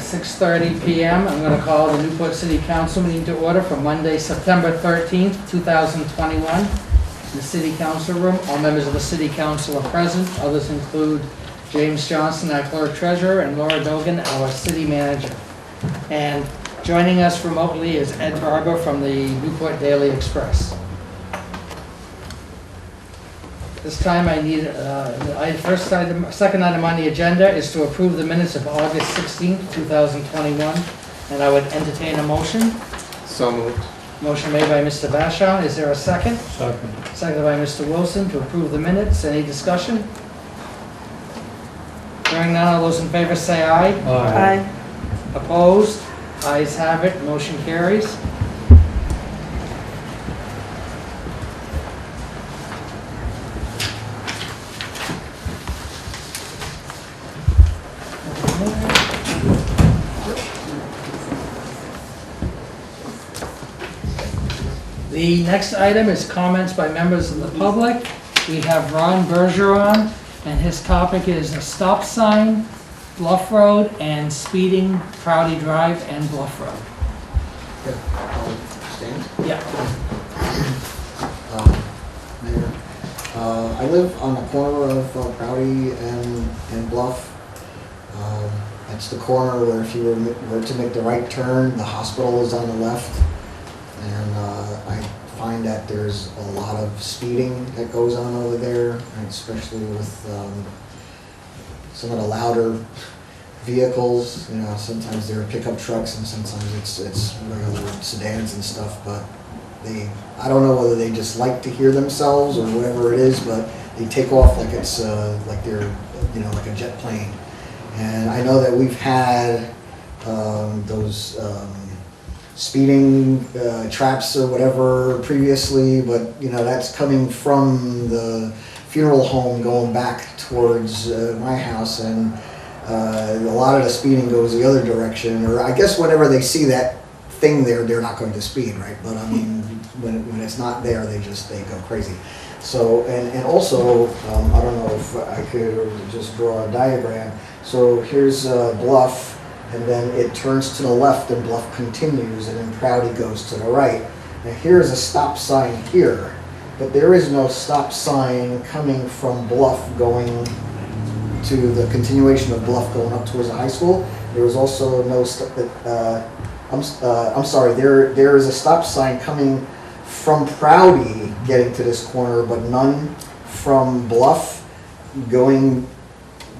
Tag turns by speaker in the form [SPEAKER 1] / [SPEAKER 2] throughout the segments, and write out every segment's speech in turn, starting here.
[SPEAKER 1] 6:30 p.m. I'm going to call the Newport City Council meeting to order for Monday, September 13th, 2021. In the City Council room, all members of the City Council are present. Others include James Johnson, our Clerk Treasurer, and Laura Dogan, our City Manager. And joining us remotely is Ed Barber from the Newport Daily Express. This time I need, second item on the agenda is to approve the minutes of August 16th, 2021. And I would entertain a motion.
[SPEAKER 2] So moved.
[SPEAKER 1] Motion made by Mr. Vashon. Is there a second?
[SPEAKER 3] Second.
[SPEAKER 1] Seconded by Mr. Wilson to approve the minutes. Any discussion? Hearing none, all those in favor say aye.
[SPEAKER 3] Aye.
[SPEAKER 1] Opposed? Ayes have it. Motion carries. The next item is comments by members of the public. We have Ron Bergeron, and his topic is a stop sign, Bluff Road, and speeding Prouty Drive and Bluff Road.
[SPEAKER 4] Stand.
[SPEAKER 1] Yeah.
[SPEAKER 4] Mayor, I live on the corner of Prouty and Bluff. That's the corner where if you were to make the right turn, the hospital is on the left. And I find that there's a lot of speeding that goes on over there, and especially with some of the louder vehicles. You know, sometimes they're pickup trucks and sometimes it's regular sedans and stuff, but I don't know whether they just like to hear themselves or whatever it is, but they take off like it's like they're, you know, like a jet plane. And I know that we've had those speeding traps or whatever previously, but you know, that's coming from the funeral home going back towards my house, and a lot of the speeding goes the other direction, or I guess whenever they see that thing there, they're not going to speed, right? But I mean, when it's not there, they go crazy. So, and also, I don't know if I could just draw a diagram. So here's Bluff, and then it turns to the left and Bluff continues, and then Prouty goes to the right. Now here's a stop sign here, but there is no stop sign coming from Bluff going to the continuation of Bluff going up towards the high school. There is also no, I'm sorry, there is a stop sign coming from Prouty getting to this corner, but none from Bluff going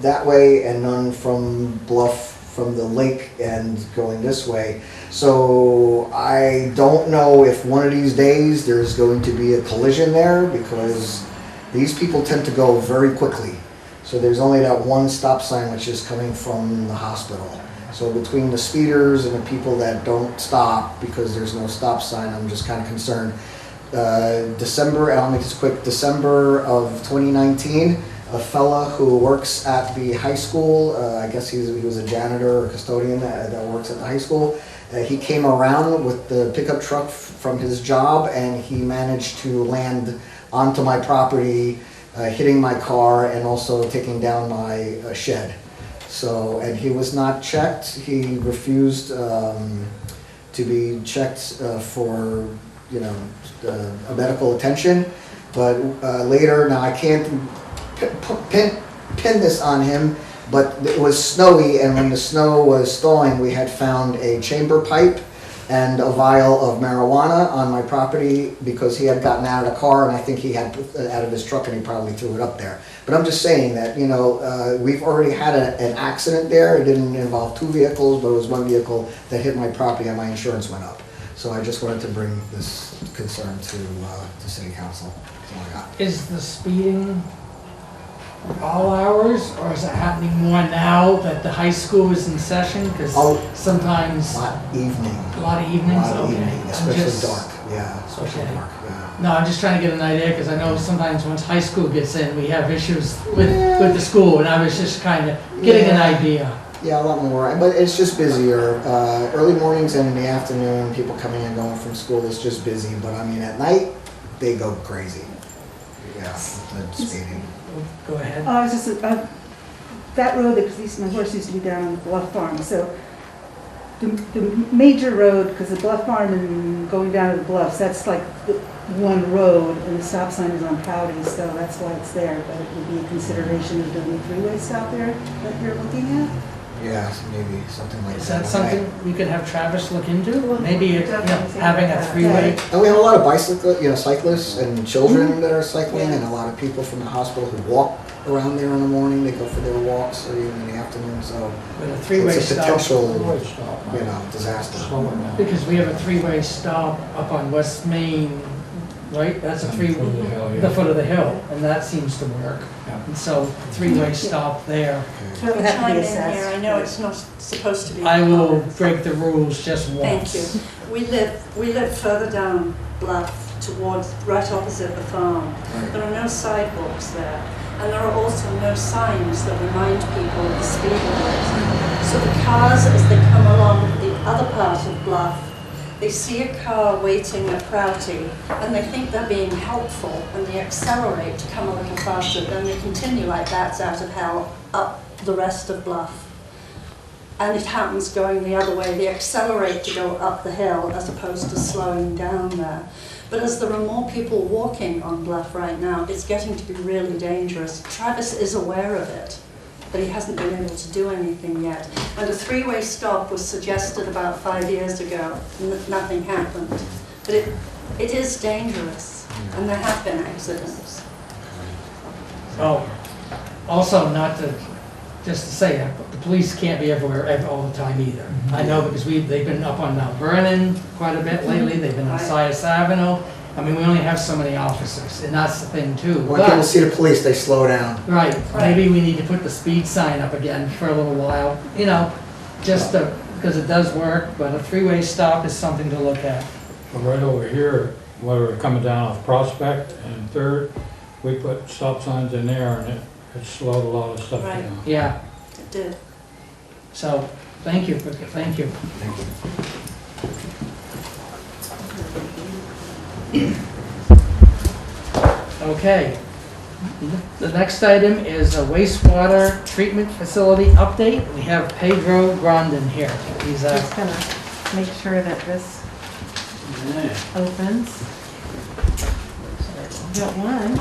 [SPEAKER 4] that way, and none from Bluff from the lake and going this way. So I don't know if one of these days there's going to be a collision there, because these people tend to go very quickly. So there's only that one stop sign which is coming from the hospital. So between the speeders and the people that don't stop because there's no stop sign, I'm just kind of concerned. December, I'll make this quick, December of 2019, a fella who works at the high school, I guess he was a janitor or custodian that works at the high school. He came around with the pickup truck from his job, and he managed to land onto my property, hitting my car and also taking down my shed. So, and he was not checked. He refused to be checked for, you know, a medical attention. But later, now I can't pin this on him, but it was snowy, and when the snow was thawing, we had found a chamber pipe and a vial of marijuana on my property because he had gotten out of the car, and I think he had out of his truck, and he probably threw it up there. But I'm just saying that, you know, we've already had an accident there. It didn't involve two vehicles, but it was one vehicle that hit my property, and my insurance went up. So I just wanted to bring this concern to City Council. That's all I got.
[SPEAKER 1] Is the speeding all hours, or is it happening more now that the high school is in session? Because sometimes
[SPEAKER 4] A lot of evening.
[SPEAKER 1] A lot of evenings.
[SPEAKER 4] A lot of
[SPEAKER 1] okay.
[SPEAKER 4] evening, especially dark. Yeah, especially
[SPEAKER 1] Okay.
[SPEAKER 4] dark. Yeah.
[SPEAKER 1] No, I'm just trying to get an idea, because I know sometimes once high school gets in, we have issues with the school, and I was just kind of getting an idea.
[SPEAKER 4] Yeah, a lot more, but it's just busier. Early mornings and in the afternoon, people coming and going from school, it's just busy. But I mean, at night, they go crazy. Yeah, with the speeding.
[SPEAKER 1] Go ahead.
[SPEAKER 5] I was just, that road, because my horse used to be down on the Bluff Farm, so
[SPEAKER 2] the major road, because the Bluff Farm and going down to the Bluffs, that's like the one road, and the stop sign is on Prouty, so that's why it's there, but it would be a consideration of doing a three-way stop there that you're looking at?
[SPEAKER 4] Yeah, maybe something like that.
[SPEAKER 1] Is that something we could have Travis look into?
[SPEAKER 2] Well,
[SPEAKER 1] Maybe,
[SPEAKER 2] definitely
[SPEAKER 1] having a
[SPEAKER 2] that.
[SPEAKER 1] three-way.
[SPEAKER 4] And we have a lot of cyclists and children that are cycling, and a lot of people from the hospital who walk around there in the morning. They go for their walks or even in the afternoon. So
[SPEAKER 1] With a three-way
[SPEAKER 4] it's a
[SPEAKER 1] stop.
[SPEAKER 4] potential, disaster.
[SPEAKER 1] Because we have a three-way stop up on West Main, right? That's a three, the foot of the hill, and that seems to work. And so, three-way stop there.
[SPEAKER 2] So it would have to
[SPEAKER 3] Chime
[SPEAKER 2] be
[SPEAKER 3] in here,
[SPEAKER 2] assessed.
[SPEAKER 3] I know it's not supposed to be.
[SPEAKER 1] I will break the rules just
[SPEAKER 3] Thank
[SPEAKER 1] once.
[SPEAKER 3] you. We live further down Bluff towards, right opposite the farm. There are no sidewalks there, and there are also no signs that remind people of the speed limit. So the cars, as they come along the other part of Bluff, they see a car waiting at Prouty, and they think they're being helpful, and they accelerate to come a little faster, then they continue like bats out of hell up the rest of Bluff. And it happens going the other way. They accelerate to go up the hill as opposed to slowing down there. But as there are more people walking on Bluff right now, it's getting to be really dangerous. Travis is aware of it, but he hasn't been able to do anything yet. And a three-way stop was suggested about 5 years ago, and nothing happened. But it is dangerous, and there have been accidents.
[SPEAKER 1] Oh, also not to, just to say that, but the police can't be everywhere all the time either. I know because they've been up on Mount Vernon quite a bit lately, they've been on
[SPEAKER 3] Right.
[SPEAKER 1] Sias Avenue. I mean, we only have so many officers, and that's the thing too.
[SPEAKER 4] When people see the police, they slow down.
[SPEAKER 1] Right, maybe we need to put the speed sign up again for a little while, just to, because it does work, but a three-way stop is something to look at.
[SPEAKER 5] But right over here, where we're coming down off Prospect and Third, we put stop signs in there and it slowed a lot of stuff
[SPEAKER 3] Right.
[SPEAKER 5] down.
[SPEAKER 1] Yeah,
[SPEAKER 3] It did.
[SPEAKER 1] so, thank you.
[SPEAKER 4] Thank you.
[SPEAKER 1] Okay. The next item is a wastewater treatment facility update. We have Pedro Grandin here. He's
[SPEAKER 6] Just gonna make sure that this opens. Got one.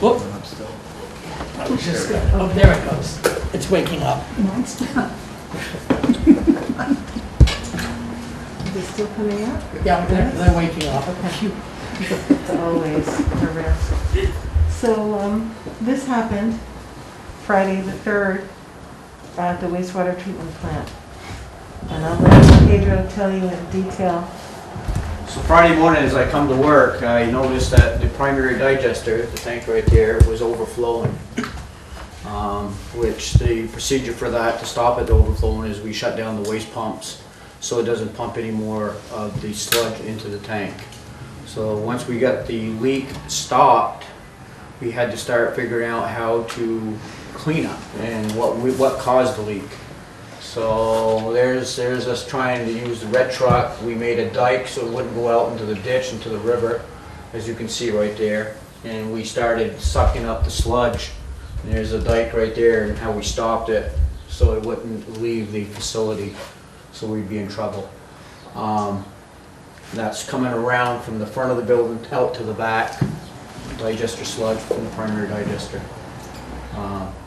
[SPEAKER 1] whoop. I was just, oh, there it goes. It's waking up.
[SPEAKER 6] Is it still coming up?
[SPEAKER 1] Yeah, they're waking up.
[SPEAKER 6] It's always a risk. So, this happened Friday the 3rd at the wastewater treatment plant. And I'll let Pedro tell you in detail.
[SPEAKER 7] So Friday morning as I come to work, I noticed that the primary digester, the tank right there, was overflowing. Which the procedure for that, to stop it overflowing, is we shut down the waste pumps so it doesn't pump any more of the sludge into the tank. So once we got the leak stopped, we had to start figuring out how to clean up and what caused the leak. So there's us trying to use the red truck. We made a dike so it wouldn't go out into the ditch, into the river, as you can see right there. And we started sucking up the sludge. And there's a dike right there and how we stopped it so it wouldn't leave the facility, so we'd be in trouble. That's coming around from the front of the building out to the back, digester sludge from the primary digester.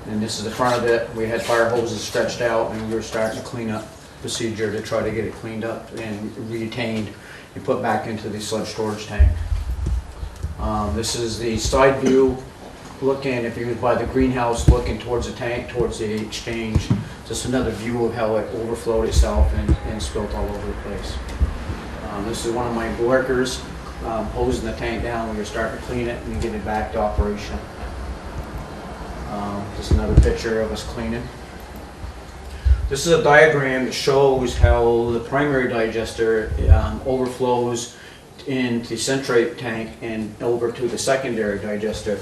[SPEAKER 7] And this is the front of it. We had fire hoses stretched out and we were starting a cleanup procedure to try to get it cleaned up and retained and put back into the sludge storage tank. This is the side view looking, if you was by the greenhouse looking towards the tank, towards the exchange. Just another view of how it overflowed itself and spilt all over the place. This is one of my workers hosing the tank down. We were starting to clean it and get it back to operation. Just another picture of us cleaning. This is a diagram that shows how the primary digester overflows into the centrate tank and over to the secondary digester.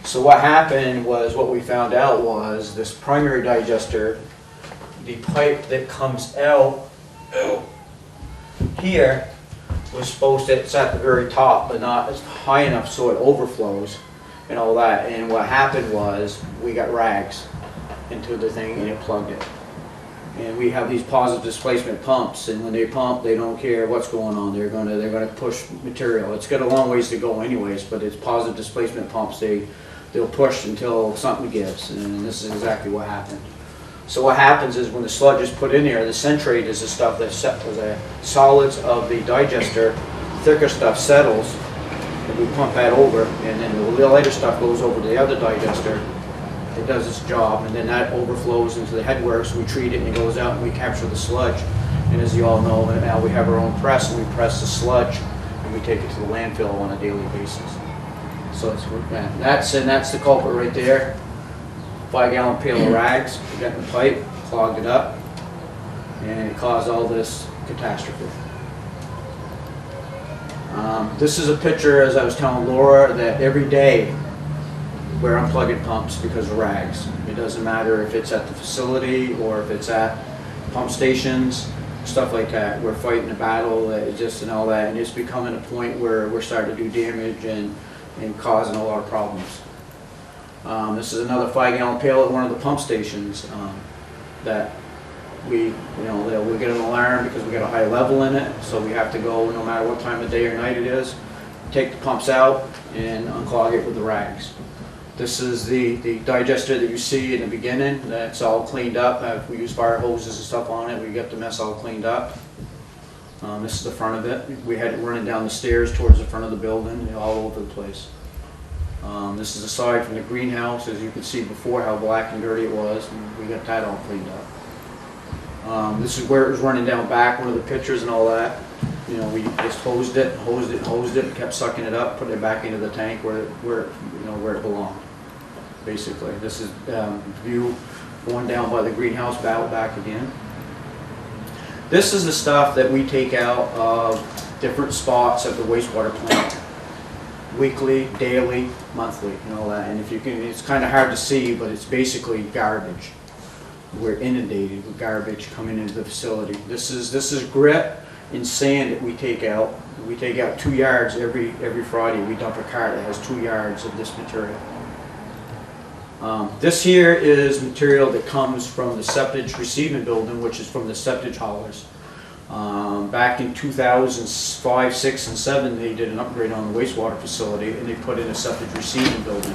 [SPEAKER 7] So what happened was, what we found out was, this primary digester, the pipe that comes out here was supposed to, it's at the very top, but not as high enough so it overflows and all that. And what happened was, we got rags into the thing and it plugged it. And we have these positive displacement pumps, and when they pump, they don't care what's going on. They're gonna push material. It's got a long ways to go anyways, but it's positive displacement pumps. They'll push until something gives, and this is exactly what happened. So what happens is when the sludge is put in there, the centrate is the stuff that the solids of the digester, thicker stuff settles, and we pump that over, and then the lighter stuff goes over to the other digester. It does its job, and then that overflows into the headworks. We treat it, and it goes out, and we capture the sludge. And as you all know, now we have our own press, and we press the sludge, and we take it to the landfill on a daily basis. So that's the culprit right there. 5-gallon pail of rags, we got in the pipe, clogged it up, and it caused all this catastrophe. This is a picture, as I was telling Laura, that every day we're unplugging pumps because of rags. It doesn't matter if it's at the facility or if it's at pump stations, stuff like that. We're fighting a battle and all that, and it's becoming a point where we're starting to do damage and causing a lot of problems. This is another 5-gallon pail at one of the pump stations that we'll get an alarm because we got a high level in it, so we have to go no matter what time of day or night it is, take the pumps out and unclog it with the rags. This is the digester that you see in the beginning. That's all cleaned up. We use fire hoses and stuff on it. We get the mess all cleaned up. This is the front of it. We had it running down the stairs towards the front of the building, all over the place. This is the side from the greenhouse, as you can see before how black and dirty it was, and we got that all cleaned up. This is where it was running down back, one of the pictures and all that. You know, we just hosed it, and kept sucking it up, putting it back into the tank where it belonged. Basically, this is view going down by the greenhouse, back again. This is the stuff that we take out of different spots at the wastewater plant, weekly, daily, monthly, and all that. And if you can, it's kind of hard to see, but it's basically garbage. We're inundated with garbage coming into the facility. This is grit and sand that we take out. We take out 2 yards every Friday. We dump a cart that has 2 yards of this material. This here is material that comes from the septage receiving building, which is from the septage haulers. Back in 2005, 6, and 7, they did an upgrade on the wastewater facility, and they put in a septage receiving building.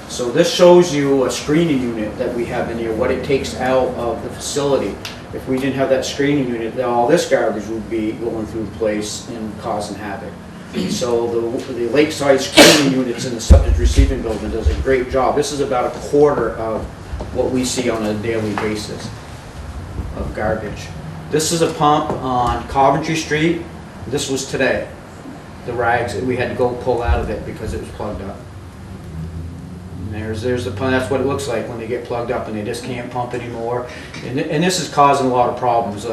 [SPEAKER 7] So this shows you a screening unit that we have in here, what it takes out of the facility. If we didn't have that screening unit, then all this garbage would be going through the place and causing havoc. So the lakeside screening units in the septic receiving building does a great job. This is about a quarter of what we see on a daily basis of garbage. This is a pump on Coventry Street. This was today. The rags, we had to go pull out of it because it was plugged up. And there's the pump. That's what it looks like when they get plugged up and they just can't pump anymore. And this is causing a lot of problems.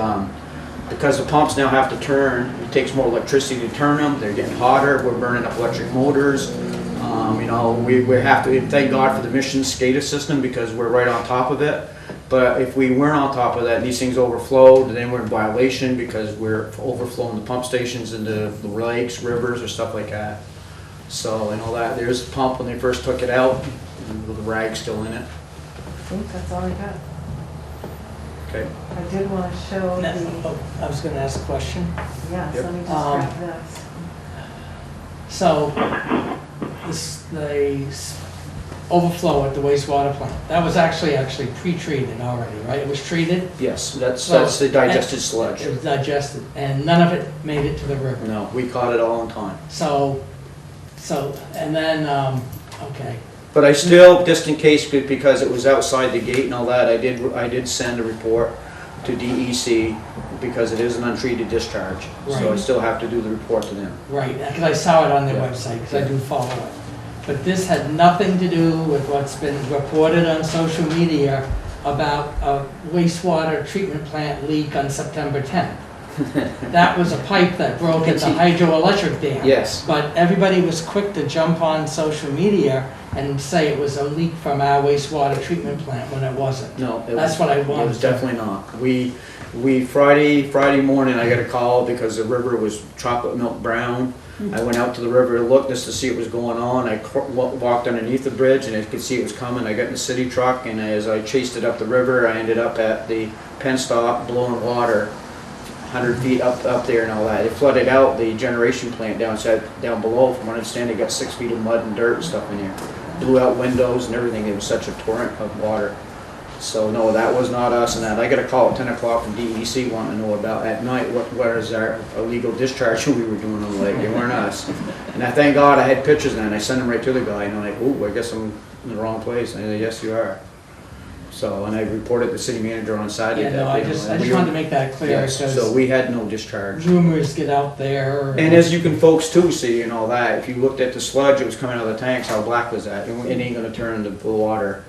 [SPEAKER 7] Because the pumps now have to turn, it takes more electricity to turn them. They're getting hotter. We're burning up electric motors. We have to thank God for the Mission SCADA system because we're right on top of it. But if we weren't on top of that, and these things overflowed, then we're in violation because we're overflowing the pump stations into the lakes, rivers, or stuff like that. So and all that. There's the pump when they first took it out, with the rag still in it.
[SPEAKER 6] I think that's all I got.
[SPEAKER 7] Okay.
[SPEAKER 6] I did want to show the,
[SPEAKER 1] I was going to ask a question.
[SPEAKER 6] yes,
[SPEAKER 7] Yep.
[SPEAKER 6] let me just grab this.
[SPEAKER 1] So, the overflow at the wastewater plant, that was actually pre-treated already, right? It was treated,
[SPEAKER 7] Yes, that's the digested sludge.
[SPEAKER 1] it was digested, and none of it made it to the river.
[SPEAKER 7] No, we caught it all in time.
[SPEAKER 1] So, and then, okay.
[SPEAKER 7] But I still, just in case, because it was outside the gate and all that, I did send a report to DEC because it is an untreated discharge. So I
[SPEAKER 1] Right.
[SPEAKER 7] still have to do the report to them.
[SPEAKER 1] Right, because I saw it on their
[SPEAKER 7] Yeah.
[SPEAKER 1] website, because I do follow it. But this had nothing to do with what's been reported on social media about a wastewater treatment plant leak on September 10th. That was a pipe that broke at the hydroelectric dam.
[SPEAKER 7] Yes.
[SPEAKER 1] But everybody was quick to jump on social media and say it was a leak from our wastewater treatment plant when it wasn't.
[SPEAKER 7] No,
[SPEAKER 1] That's what I
[SPEAKER 7] it
[SPEAKER 1] wanted
[SPEAKER 7] was
[SPEAKER 1] to-
[SPEAKER 7] definitely not. We Friday morning I got a call because the river was chocolate milk brown I went out to the river to look just to see what was going on. I walked underneath the bridge and I could see it was coming. I got in the city truck, and as I chased it up the river, I ended up at the pen stop blowing water 100 feet up there and all that. It flooded out the generation plant down below. From what I understand, it got 6 feet of mud and dirt and stuff in here. Blew out windows and everything. It was such a torrent of water. So no, that was not us. And that I got a call at 10 o'clock from DEC wanting to know about at night what is our illegal discharge we were doing on the lake. They weren't us. And I thank God I had pictures of that, and I sent them right to the guy, and I'm like, ooh, I guess I'm in the wrong place. And I said, yes, you are. So, and I reported the city manager on Saturday.
[SPEAKER 1] Yeah, no, I just wanted to make that clear,
[SPEAKER 7] Yes,
[SPEAKER 1] because
[SPEAKER 7] so we had no discharge.
[SPEAKER 1] rumors get out there.
[SPEAKER 7] And as you can folks too see and all that, if you looked at the sludge that was coming out of the tanks, how black was that? It ain't gonna turn the water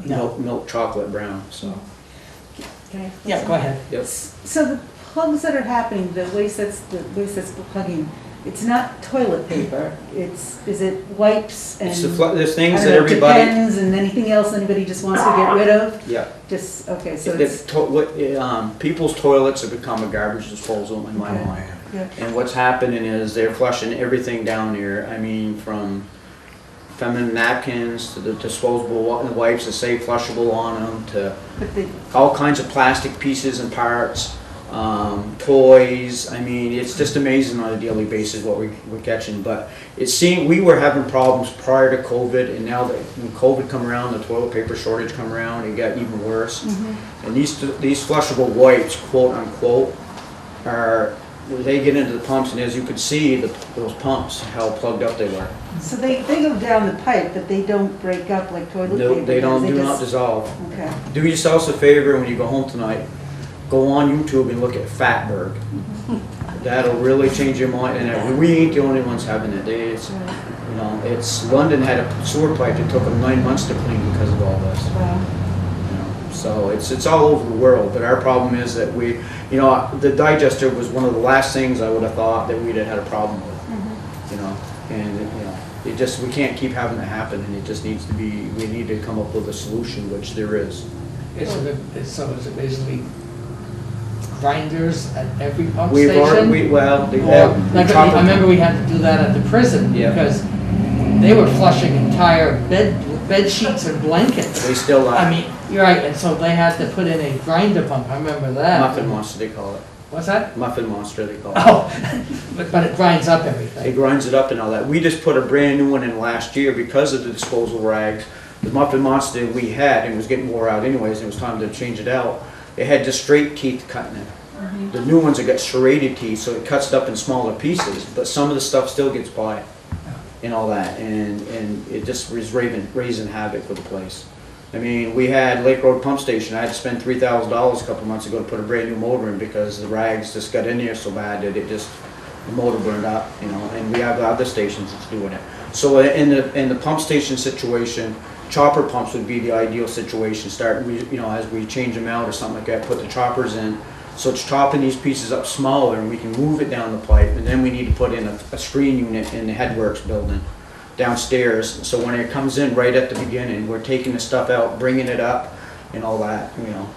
[SPEAKER 1] No.
[SPEAKER 7] milk chocolate brown, so.
[SPEAKER 2] Can I-
[SPEAKER 1] Yeah, go ahead.
[SPEAKER 7] Yep.
[SPEAKER 2] So the plugs that are happening, the waste that's plugging, it's not toilet paper, is it wipes and?
[SPEAKER 7] It's there's
[SPEAKER 2] I
[SPEAKER 7] things
[SPEAKER 2] don't
[SPEAKER 7] that
[SPEAKER 2] know,
[SPEAKER 7] everybody,
[SPEAKER 2] Depends and anything else anybody just wants to get rid of?
[SPEAKER 7] yeah.
[SPEAKER 2] Just, okay, so it's,
[SPEAKER 7] People's toilets have become a garbage disposal in my
[SPEAKER 2] Okay.
[SPEAKER 7] mind.
[SPEAKER 2] yeah,
[SPEAKER 7] And what's happening is they're flushing everything down here. I mean, from feminine napkins to the disposable wipes that say flushable on them to
[SPEAKER 2] but they,
[SPEAKER 7] all kinds of plastic pieces and parts, toys. I mean, it's just amazing on a daily basis what we're catching. But it seemed we were having problems prior to COVID, and now that when COVID come around, the toilet paper shortage come around, it got even worse. And these flushable wipes, quote unquote, are they get into the pumps, and as you could see, those pumps, how plugged up they were.
[SPEAKER 2] so they go down the pipe, but they don't break up like toilet paper?
[SPEAKER 7] No, they don't.
[SPEAKER 2] does,
[SPEAKER 7] Do not
[SPEAKER 2] just-
[SPEAKER 7] dissolve.
[SPEAKER 2] Okay,
[SPEAKER 7] Do yourselves a favor when you go home tonight, go on YouTube and look at Fatberg. That'll really change your mind, and we ain't the only ones having it. It's, you know, it's, London had a sewer pipe that took them 9 months to clean because of all this.
[SPEAKER 2] wow.
[SPEAKER 7] You know, so it's all over the world, but our problem is that we, you know, the digester was one of the last things I would have thought that we'd have had a problem with, you know, and, you know, it just, we can't keep having that happen, and it just needs to be, we need to come up with a solution, which there is.
[SPEAKER 1] So is it basically grinders at every pump
[SPEAKER 7] We've
[SPEAKER 1] station?
[SPEAKER 7] already, well, they
[SPEAKER 1] Or,
[SPEAKER 7] have.
[SPEAKER 1] like, I remember we had to do that at the prison,
[SPEAKER 7] Yeah.
[SPEAKER 1] because they were flushing entire bed sheets and blankets.
[SPEAKER 7] They still are.
[SPEAKER 1] I mean, you're right, and so they had to put in a grinder pump, I remember that.
[SPEAKER 7] Muffin monster, they call it.
[SPEAKER 1] What's that?
[SPEAKER 7] Muffin monster, they call it.
[SPEAKER 1] Oh, but it grinds up
[SPEAKER 7] It
[SPEAKER 1] everything.
[SPEAKER 7] grinds it up and all that. We just put a brand new one in last year because of the disposal rags. The Muffin Monster we had, and it was getting wore out anyways, and it was time to change it out. It had just straight teeth cutting it. The new ones have got serrated teeth, so it cuts it up in smaller pieces, but some of the stuff still gets by and all that, and it just was raising havoc with the place. I mean, we had Lake Road Pump Station. I had to spend $3,000 a couple months ago to put a brand new motor in because the rags just got in there so bad that it just, the motor burned up, you know, and we have other stations that's doing it. So in the pump station situation, chopper pumps would be the ideal situation. You know, as we change them out or something like that, put the choppers in. So it's chopping these pieces up smaller, and we can move it down the pipe, and then we need to put in a screen unit in the headworks building downstairs. So when it comes in right at the beginning, we're taking the stuff out, bringing it up, and all that, you know.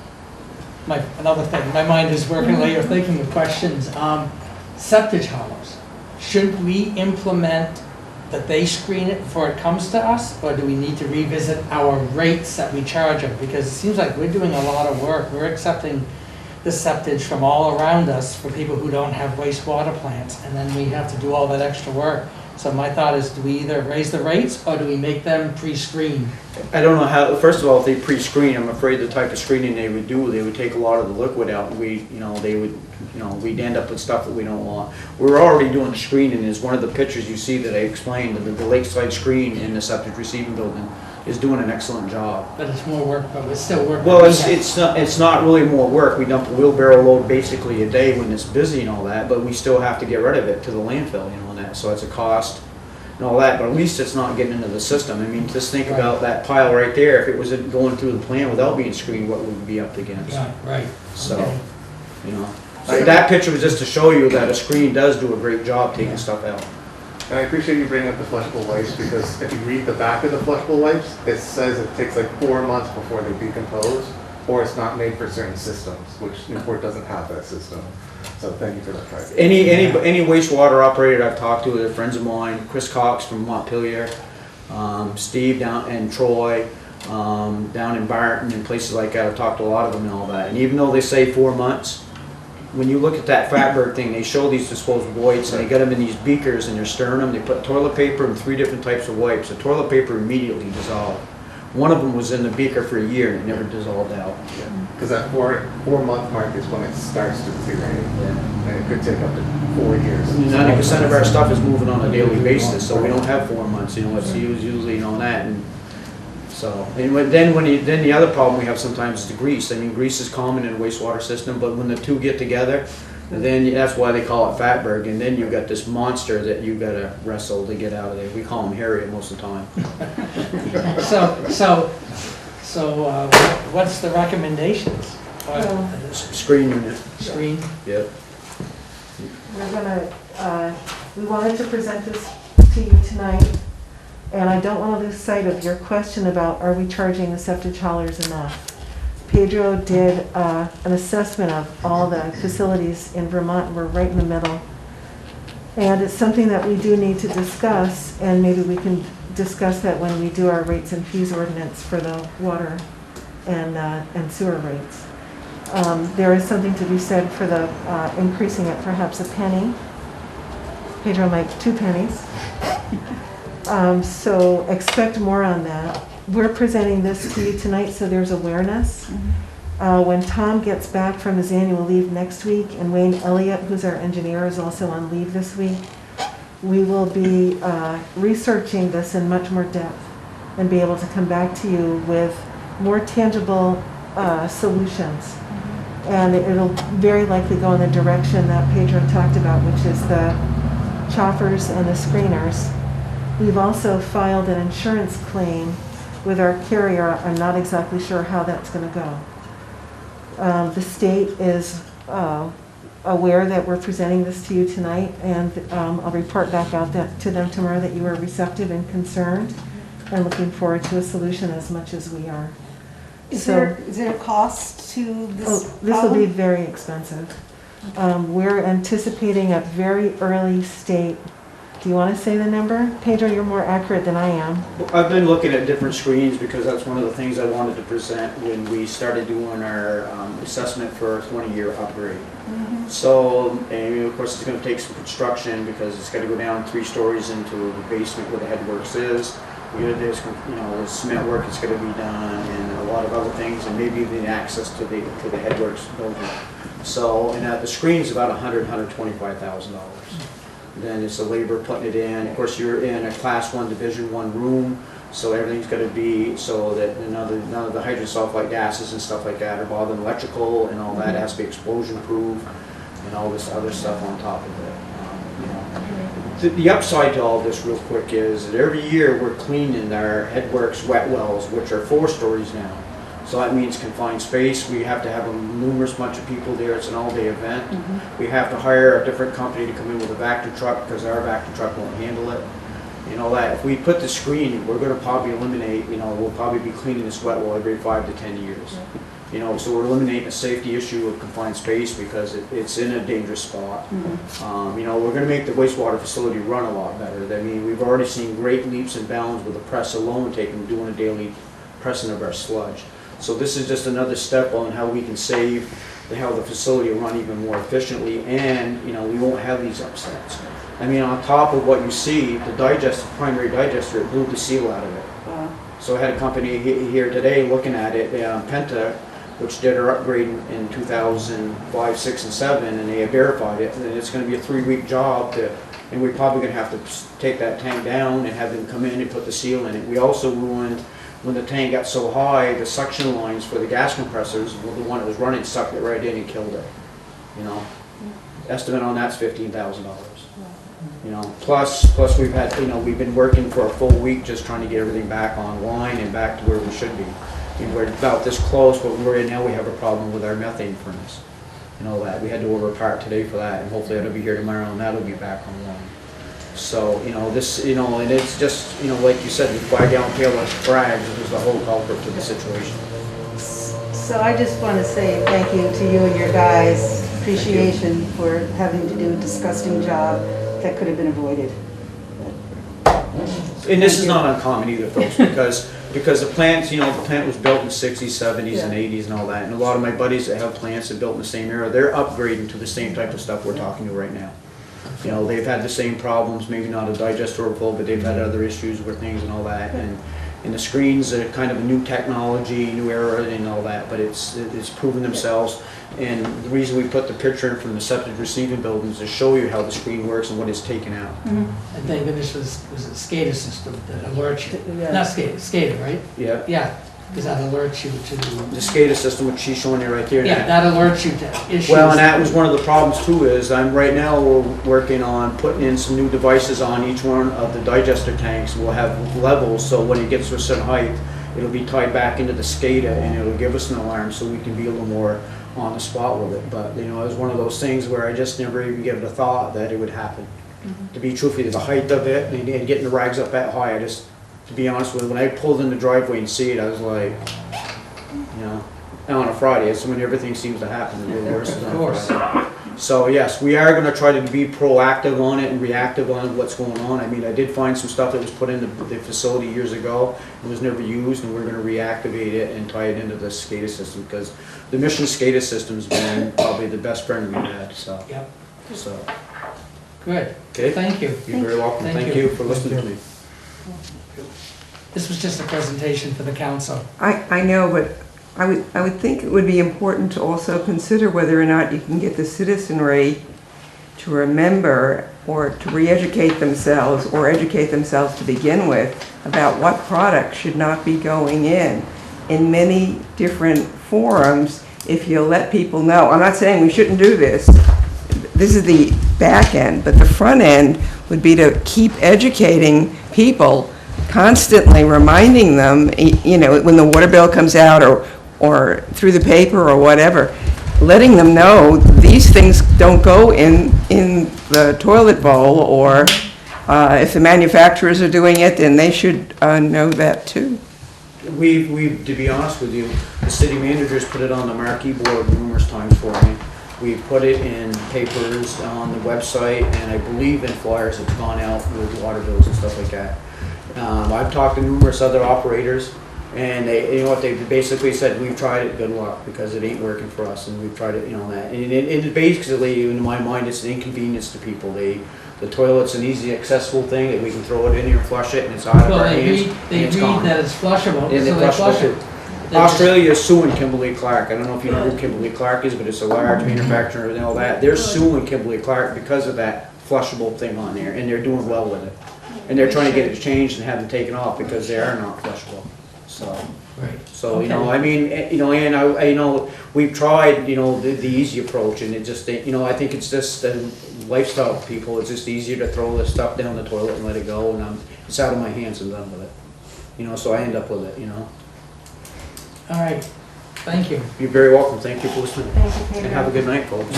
[SPEAKER 1] Another thing, my mind is working while you're thinking of questions. Septic hollows, should we implement that they screen it before it comes to us, or do we need to revisit our rates that we charge them? Because it seems like we're doing a lot of work. We're accepting the septage from all around us for people who don't have wastewater plants, and then we have to do all that extra work. So my thought is, do we either raise the rates, or do we make them pre-screen?
[SPEAKER 7] I don't know how, first of all, if they pre-screen, I'm afraid the type of screening they would do, they would take a lot of the liquid out, and we'd end up with stuff that we don't want. We're already doing the screening. Is one of the pictures you see that I explained, the lakeside screen in the septic receiving building is doing an excellent job.
[SPEAKER 1] But it's more work, but it's still work.
[SPEAKER 7] Well, it's not really more work. We dump a wheelbarrow load basically a day when it's busy and all that, but we still have to get rid of it to the landfill, you know, and that, so it's a cost and all that, but at least it's not getting into the system. I mean, just think about that pile right there. If it was going through the plant without being screened, what would we be up against?
[SPEAKER 1] Yeah, right.
[SPEAKER 7] So,
[SPEAKER 1] Okay.
[SPEAKER 7] you know, that picture was just to show you that a screen does do a great job taking stuff out.
[SPEAKER 8] And I appreciate you bringing up the flushable wipes, because if you read the back of the flushable wipes, it says it takes like 4 months before they decompose. or it's not made for certain systems, which Newport doesn't have that system. So thank you for that clarification.
[SPEAKER 7] Any wastewater operator I've talked to, they're friends of mine, Chris Cox from Montpelier, Steve down in Troy, down in Barton and places like that. I've talked to a lot of them and all that. And even though they say 4 months, when you look at that fatberg thing, they show these disposable wipes and they get them in these beakers and they're stirring them. They put toilet paper and 3 different types of wipes. The toilet paper immediately dissolved. One of them was in the beaker for a year and it never dissolved out.
[SPEAKER 8] Because that 4-month mark is when it starts to deteriorate. And it could take up to 4 years.
[SPEAKER 7] 90% of our stuff is moving on a daily basis, so we don't have 4 months. You know, it's usually on that. And so, and then the other problem we have sometimes is the grease. I mean, grease is common in a wastewater system, but when the two get together, then that's why they call it fatberg. And then you've got this monster that you got to wrestle to get out of there. We call him Harriet most of the time.
[SPEAKER 1] So, what's the recommendations?
[SPEAKER 7] Screen unit.
[SPEAKER 1] Screen?
[SPEAKER 7] Yep.
[SPEAKER 6] We wanted to present this to you tonight, and I don't want to lose sight of your question about are we charging the septic haulers enough? Pedro did an assessment of all the facilities in Vermont. We're right in the middle. And it's something that we do need to discuss, and maybe we can discuss that when we do our rates and fees ordinance for the water and sewer rates. There is something to be said for the increasing it perhaps a penny. Pedro might 2 pennies. So expect more on that. We're presenting this to you tonight so there's awareness. When Tom gets back from his annual leave next week, and Wayne Elliott, who's our engineer, is also on leave this week, we will be researching this in much more depth and be able to come back to you with more tangible solutions. And it'll very likely go in the direction that Pedro talked about, which is the choppers and the screeners. We've also filed an insurance claim with our carrier. I'm not exactly sure how that's going to go. The state is aware that we're presenting this to you tonight, and I'll report back out to them tomorrow that you are receptive and concerned and looking forward to a solution as much as we are.
[SPEAKER 2] Is there a cost to this
[SPEAKER 6] This will be very expensive. We're anticipating a very early state. Do you want to say the number? Pedro, you're more accurate than I am.
[SPEAKER 7] I've been looking at different screens because that's one of the things I wanted to present when we started doing our assessment for a 20-year upgrade. So, and of course it's going to take some construction because it's got to go down 3 stories into the basement where the headworks is. There's, the cement work is going to be done and a lot of other things, and maybe the access to the headworks building. So, and the screen's about $125,000. Then it's the labor putting it in. Of course, you're in a Class 1 Division 1 room, so everything's got to be so that none of the hydrogen-sulfide gases and stuff like that are bothering electrical, and all that has to be explosion-proof, and all this other stuff on top of it. The upside to all this, real quick, is that every year we're cleaning our headworks wet wells, which are 4 stories now. So that means confined space. We have to have a numerous bunch of people there. It's an all-day event. We have to hire a different company to come in with a Vector truck because our Vector truck won't handle it. You know that if we put the screen, we're going to probably eliminate. We'll probably be cleaning this wet well every 5 to 10 years. So we're eliminating a safety issue of confined space because it's in a dangerous spot. We're going to make the wastewater facility run a lot better. I mean, we've already seen great leaps and bounds with the press alone doing a daily pressing of our sludge. So this is just another step on how we can save how the facility will run even more efficiently, and we won't have these upsets. I mean, on top of what you see, the primary digester, it blew the seal out of it. So I had a company here today looking at it, Penta, which did our upgrade in 2005, 6, and 7, and they have verified it. And it's going to be a 3-week job, and we're probably going to have to take that tank down and have them come in and put the seal in it. We also ruined, when the tank got so high, the suction lines for the gas compressors, well, the one that was running sucked it right in and killed it. Estimate on that's $15,000. Plus we've had, we've been working for a full week just trying to get everything back online and back to where we should be. We're about this close, but now we have a problem with our methane furnace. That we had to order a part today for that, and hopefully it'll be here tomorrow, and that'll be back online. So, this, and it's just, like you said, the 5-gallon pail of frags is the whole culprit to the situation.
[SPEAKER 2] So I just want to say thank you to you and your guys. Appreciation for having to do a disgusting job that could have been avoided.
[SPEAKER 7] And this is not uncommon either, folks, because the plant, the plant was built in the 60s, 70s, and 80s and all that. And a lot of my buddies that have plants that built in the same era, they're upgrading to the same type of stuff we're talking to right now. They've had the same problems, maybe not a digester overflow, but they've had other issues with things and all that. And the screens are kind of a new technology, new era and all that, but it's proven themselves. And the reason we put the picture in from the septic receiving buildings is to show you how the screen works and what it's taken out.
[SPEAKER 1] And thank goodness was a SCADA system that alerts you.
[SPEAKER 2] Yeah.
[SPEAKER 1] Not SCADA, right?
[SPEAKER 7] Yeah.
[SPEAKER 1] Yeah, because that alerts you to,
[SPEAKER 7] The SCADA system, which she's showing you right there.
[SPEAKER 1] yeah, that alerts you to issues.
[SPEAKER 7] Well, and that was one of the problems too, is right now we're working on putting in some new devices on each one of the digester tanks. We'll have levels, so when it gets to a certain height, it'll be tied back into the SCADA and it'll give us an alarm so we can be a little more on the spot with it. But, it was one of those things where I just never even gave it a thought that it would happen. To be truthful, the height of it and getting the rags up that high, to be honest with you, when I pulled in the driveway and see it, I was like, and on a Friday, it's when everything seems to happen, the worst is on a Friday. So yes, we are gonna try to be proactive on it and reactive on what's going on. I mean, I did find some stuff that was put in the facility years ago, it was never used, and we're gonna reactivate it and tie it into the SCADA system, because the Mission SCADA system's been probably the best friend we've had, so.
[SPEAKER 1] Yep,
[SPEAKER 7] So,
[SPEAKER 1] good.
[SPEAKER 7] okay?
[SPEAKER 1] Thank you.
[SPEAKER 7] You're very welcome.
[SPEAKER 1] Thank
[SPEAKER 7] Thank
[SPEAKER 1] you.
[SPEAKER 7] you for listening to me.
[SPEAKER 1] This was just a presentation for the council.
[SPEAKER 9] I know, but I would think it would be important to also consider whether or not you can get the citizenry to remember or to re-educate themselves or educate themselves to begin with about what products should not be going in many different forums. If you let people know, I'm not saying we shouldn't do this. This is the back end, but the front end would be to keep educating people, constantly reminding them, when the water bill comes out or through the paper or whatever, letting them know these things don't go in the toilet bowl, or if the manufacturers are doing it, then they should know that too.
[SPEAKER 7] We've, to be honest with you, the city managers put it on the marquee board numerous times for me. We've put it in papers, on the website, and I believe in flyers. It's gone out with water bills and stuff like that. I've talked to numerous other operators, and they basically said, we've tried it, good luck, because it ain't working for us, and we've tried it, that. And it basically, in my mind, it's an inconvenience to people. The toilet's an easy, accessible thing that we can throw it in here, flush it, and it's out of our hands,
[SPEAKER 1] They
[SPEAKER 7] and it's
[SPEAKER 1] read
[SPEAKER 7] gone.
[SPEAKER 1] that it's flushable,
[SPEAKER 7] And
[SPEAKER 1] so
[SPEAKER 7] they
[SPEAKER 1] they flush it.
[SPEAKER 7] Australia is suing Kimberly-Clark. I don't know if you know who Kimberly-Clark is, but it's a large manufacturer and all that. They're suing Kimberly-Clark because of that flushable thing on there, and they're doing well with it. And they're trying to get it changed and have them taken off because they are not flushable. So,
[SPEAKER 1] Right.
[SPEAKER 7] so
[SPEAKER 1] Okay.
[SPEAKER 7] I mean, and we've tried, the easy approach, and it just, I think it's just the lifestyle of people. It's just easier to throw this stuff down the toilet and let it go, and it's out of my hands and done with it. So I end up with it.
[SPEAKER 1] All right, thank you.
[SPEAKER 7] You're very welcome. Thank you for listening.
[SPEAKER 6] Thank you, Peter.
[SPEAKER 7] And have a good night, folks.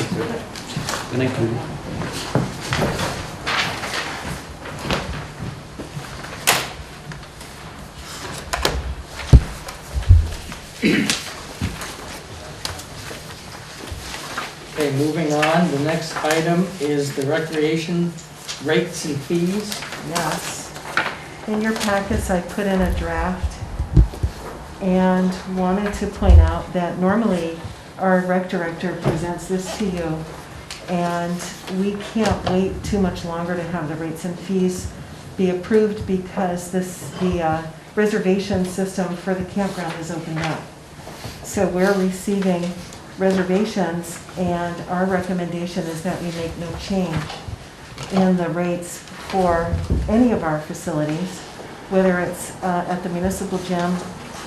[SPEAKER 7] Good night.
[SPEAKER 1] Okay, moving on, the next item is the recreation rates and fees.
[SPEAKER 6] Yes. In your packets, I put in a draft and wanted to point out that normally our rec director presents this to you, and we can't wait too much longer to have the rates and fees be approved because the reservation system for the campground is opened up. So we're receiving reservations, and our recommendation is that we make no change in the rates for any of our facilities, whether it's at the municipal gym,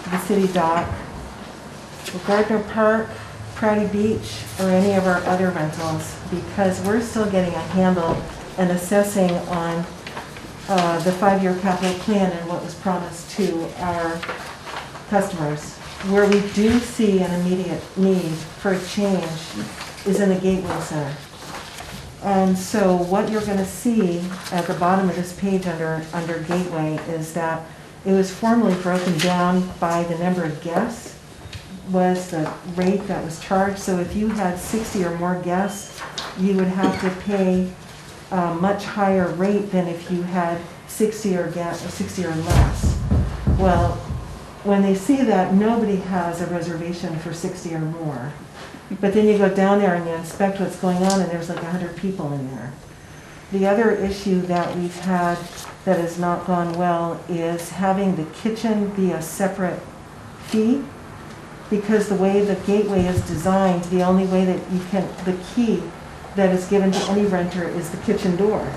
[SPEAKER 6] the city dock, Gardner Park, Prouty Beach, or any of our other rentals, because we're still getting a handle and assessing on the 5-year capital plan and what was promised to our customers. Where we do see an immediate need for a change is in the Gateway Center. And so what you're going to see at the bottom of this page under Gateway is that it was formally broken down by the number of guests, was the rate that was charged. So if you had 60 or more guests, you would have to pay a much higher rate than if you had 60 or 60 or less. Well, when they see that, nobody has a reservation for 60 or more. But then you go down there and you inspect what's going on, and there's like 100 people in there. The other issue that we've had that has not gone well is having the kitchen be a separate fee, because the way the gateway is designed, the only way that you can, the key that is given to any renter is the kitchen door.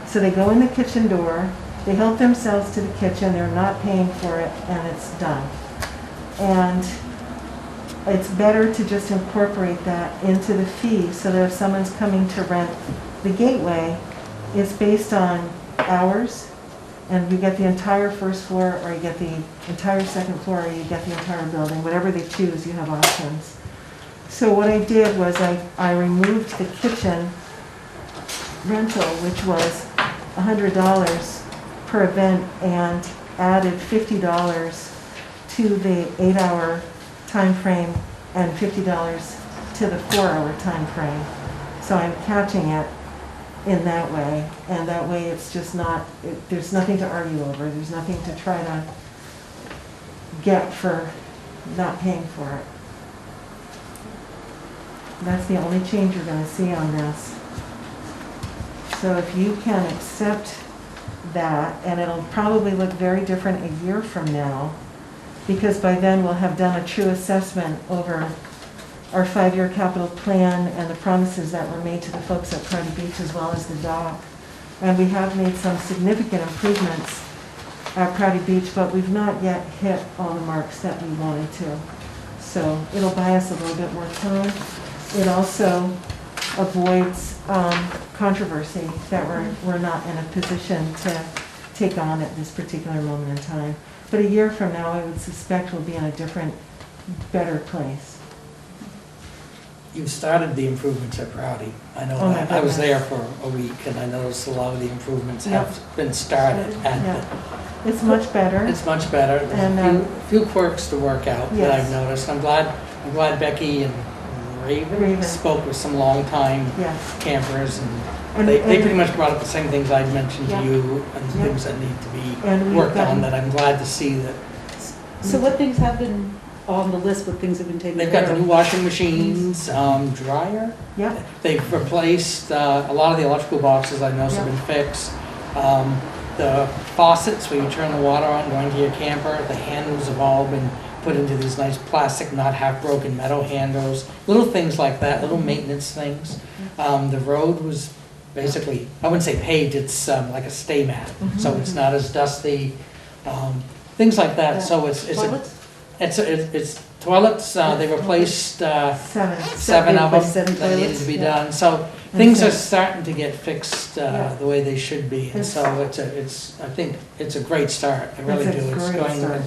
[SPEAKER 6] So they go in the kitchen door, they help themselves to the kitchen, they're not paying for it, and it's done. And it's better to just incorporate that into the fee so that if someone's coming to rent the gateway, it's based on hours, and you get the entire first floor, or you get the entire second floor, or you get the entire building. Whatever they choose, you have options. So what I did was I removed the kitchen rental, which was $100 per event, and added $50 to the 8-hour time frame and $50 to the 4-hour time frame. So I'm catching it in that way, and that way it's just not, there's nothing to argue over, there's nothing to try to get for not paying for it. That's the only change you're going to see on this. So if you can accept that, and it'll probably look very different a year from now, because by then we'll have done a true assessment over our 5-year capital plan and the promises that were made to the folks at Prouty Beach as well as the dock. And we have made some significant improvements at Prouty Beach, but we've not yet hit all the marks that we wanted to. So it'll buy us a little bit more time. It also avoids controversy that we're not in a position to take on at this particular moment in time. But a year from now, I would suspect we'll be in a different, better place.
[SPEAKER 1] You've started the improvements at Prouty. I know
[SPEAKER 6] Oh,
[SPEAKER 1] that. I was there for a week, and I noticed a lot of the improvements have been started. And
[SPEAKER 6] Yeah. It's much better.
[SPEAKER 1] it's much better. There's
[SPEAKER 6] And,
[SPEAKER 1] a few quirks to work out that I've
[SPEAKER 6] yes.
[SPEAKER 1] noticed. I'm glad Becky and Raven spoke with some longtime
[SPEAKER 6] Yes.
[SPEAKER 1] campers,
[SPEAKER 6] And-
[SPEAKER 1] they
[SPEAKER 6] and-
[SPEAKER 1] pretty much brought up the same things I'd mentioned to
[SPEAKER 6] Yeah.
[SPEAKER 1] you, and
[SPEAKER 6] Yeah.
[SPEAKER 1] things that need to
[SPEAKER 6] And
[SPEAKER 1] be
[SPEAKER 6] we've
[SPEAKER 1] worked
[SPEAKER 6] gotten-
[SPEAKER 1] on, that I'm glad to see that
[SPEAKER 2] So what things have been on the list, what things have been taken
[SPEAKER 1] they've
[SPEAKER 2] care
[SPEAKER 1] got
[SPEAKER 2] of?
[SPEAKER 1] the new washing machines, dryer.
[SPEAKER 6] Yeah.
[SPEAKER 1] They've replaced a lot of the electrical boxes I noticed have
[SPEAKER 6] Yeah.
[SPEAKER 1] been fixed. The faucets where you turn the water on going to your camper, the handles have all been put into these nice plastic, not half broken metal handles. Little things like that, little maintenance things. The road was basically, I wouldn't say paved, it's like a stay mat, so it's not as dusty. Things like that. So it's
[SPEAKER 2] Toilets?
[SPEAKER 1] It's toilets. They replaced 7 of them
[SPEAKER 2] Seven
[SPEAKER 1] that needed
[SPEAKER 2] toilets,
[SPEAKER 1] to be
[SPEAKER 2] yeah.
[SPEAKER 1] done. So
[SPEAKER 6] And
[SPEAKER 1] things
[SPEAKER 6] so-
[SPEAKER 1] are starting to get fixed
[SPEAKER 6] Yeah.
[SPEAKER 1] the way they should be, and so I think it's a great start. I really
[SPEAKER 6] It's a
[SPEAKER 1] do. It's
[SPEAKER 6] great
[SPEAKER 1] going
[SPEAKER 6] start.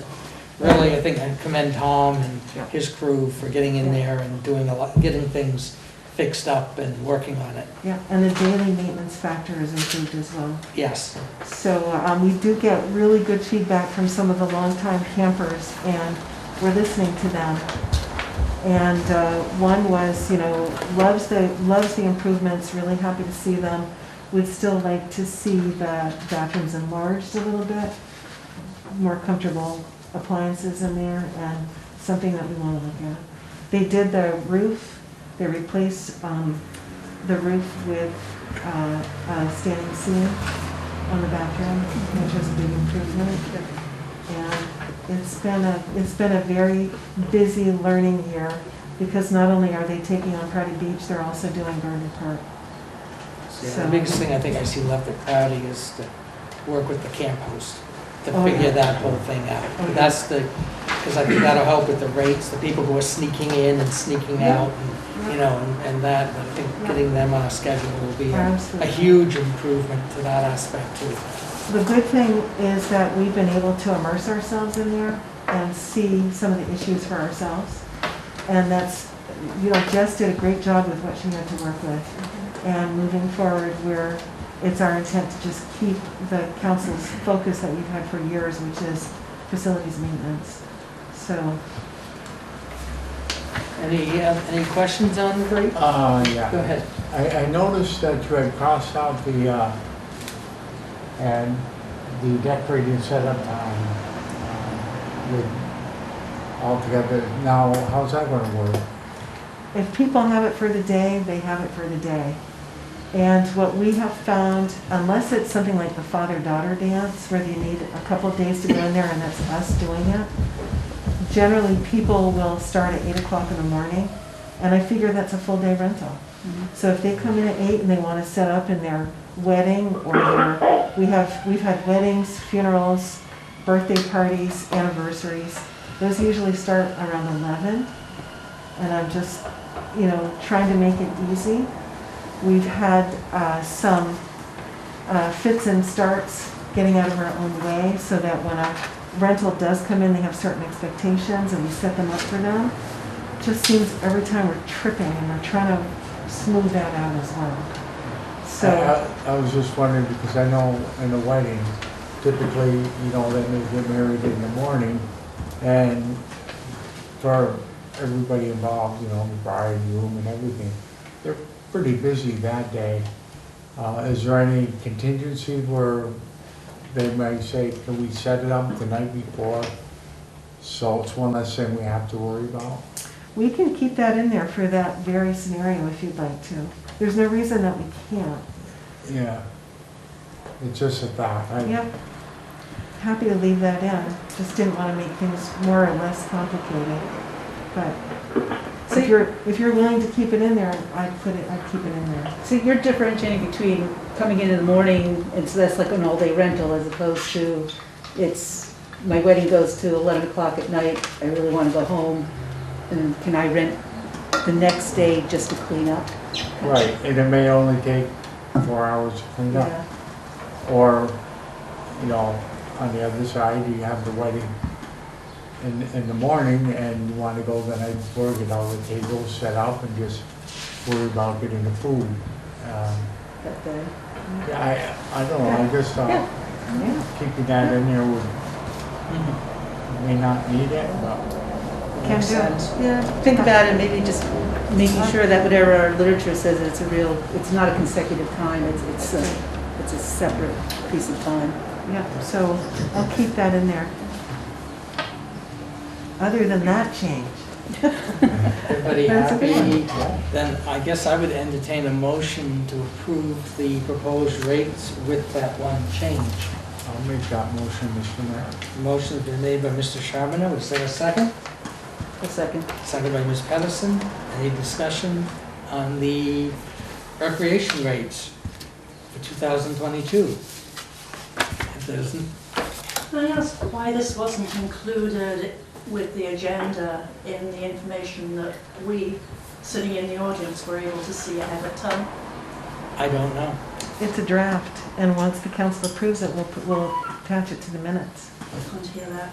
[SPEAKER 1] really. I think I commend Tom and
[SPEAKER 6] Yeah.
[SPEAKER 1] his crew for getting in there and doing a lot, getting things fixed up and working on it.
[SPEAKER 6] Yeah, and the daily maintenance factor is improved as well.
[SPEAKER 1] Yes.
[SPEAKER 6] So we do get really good feedback from some of the longtime campers, and we're listening to them. And one was, loves the improvements, really happy to see them. Would still like to see the bathrooms enlarged a little bit, more comfortable appliances in there, and something that we want to look at. They did the roof. They replaced the roof with a standing seam on the bathroom, which was a big improvement. And it's been a very busy learning year, because not only are they taking on Prouty Beach, they're also doing Garden Park.
[SPEAKER 1] The biggest thing I think I see left at Prouty is to work with the camp host to
[SPEAKER 6] Oh,
[SPEAKER 1] figure
[SPEAKER 6] yeah.
[SPEAKER 1] that whole thing out.
[SPEAKER 6] Oh, yeah.
[SPEAKER 1] That's because I think that'll help with the rates, the people who are sneaking in and sneaking
[SPEAKER 6] Yeah.
[SPEAKER 1] out, and that. But I think getting them on a schedule will be a
[SPEAKER 6] Absolutely.
[SPEAKER 1] huge improvement to that aspect too.
[SPEAKER 6] The good thing is that we've been able to immerse ourselves in there and see some of the issues for ourselves. And that's, Jess did a great job with what she had to work with. And moving forward, it's our intent to just keep the council's focus that we've had for years, which is facilities maintenance. So
[SPEAKER 1] Any questions on the rate? Go
[SPEAKER 5] Yeah.
[SPEAKER 1] ahead.
[SPEAKER 5] I noticed that you had crossed out and the decorating setup with altogether. Now, how's that gonna work?
[SPEAKER 6] If people have it for the day, they have it for the day. And what we have found, unless it's something like the father-daughter dance, where you need a couple of days to go in there and that's us doing it, generally people will start at 8 o'clock in the morning, and I figure that's a full day rental. So if they come in at 8 and they want to set up in their wedding or we've had weddings, funerals, birthday parties, anniversaries. Those usually start around 11, and I'm just, trying to make it easy. We've had some fits and starts getting out of our own way so that when a rental does come in, they have certain expectations and we set them up for them. It just seems every time we're tripping and we're trying to smooth that out as well. So
[SPEAKER 5] I was just wondering, because I know in a wedding, typically, then they get married in the morning, and for everybody involved, the bride, groom, and everything, they're pretty busy that day. Is there any contingency where they might say, can we set it up the night before, so it's one less thing we have to worry about?
[SPEAKER 6] we can keep that in there for that very scenario if you'd like to. There's no reason that we can't.
[SPEAKER 5] Yeah. It's just a thought.
[SPEAKER 6] Yep. Happy to leave that in. Just didn't want to make things more or less complicated. But
[SPEAKER 2] So
[SPEAKER 6] if you're willing to keep it in there, I'd keep it in there.
[SPEAKER 2] So you're differentiating between coming in the morning, and so that's like an all-day rental, as opposed to my wedding goes to 11 o'clock at night, I really want to go home, and can I rent the next day just to clean up?
[SPEAKER 5] Right, and it may only take 4 hours to clean up.
[SPEAKER 2] Yeah.
[SPEAKER 5] Or, on the other side, you have the wedding in the morning and you want to go the night before, get all the tables set up and just worry about getting the food.
[SPEAKER 2] That day.
[SPEAKER 5] Yeah, I don't know, I just thought
[SPEAKER 2] Yeah.
[SPEAKER 5] keeping that in there would, may not need it, but.
[SPEAKER 6] Can
[SPEAKER 1] Makes
[SPEAKER 6] do.
[SPEAKER 1] sense.
[SPEAKER 2] Yeah, think about it, maybe just making sure that whatever our literature says, that it's not a consecutive time, it's a separate piece of time.
[SPEAKER 6] Yeah, so I'll keep that in there. Other than that change.
[SPEAKER 1] Everybody
[SPEAKER 6] That's a good
[SPEAKER 1] happy? Then I guess I would entertain a motion to approve the proposed rates with that one change.
[SPEAKER 5] I'll make that motion, Mr. Mayor.
[SPEAKER 1] Motion's been made by Mr. Charbonneau. Is there a second?
[SPEAKER 2] A second.
[SPEAKER 1] Second by Ms. Pedersen. Any discussion on the recreation rates for 2022? If there isn't,
[SPEAKER 3] Can I ask why this wasn't included with the agenda in the information that we, sitting in the audience, were able to see ahead of time?
[SPEAKER 1] I don't know.
[SPEAKER 6] It's a draft, and once the council approves it, we'll attach it to the minutes.
[SPEAKER 3] I can't hear that.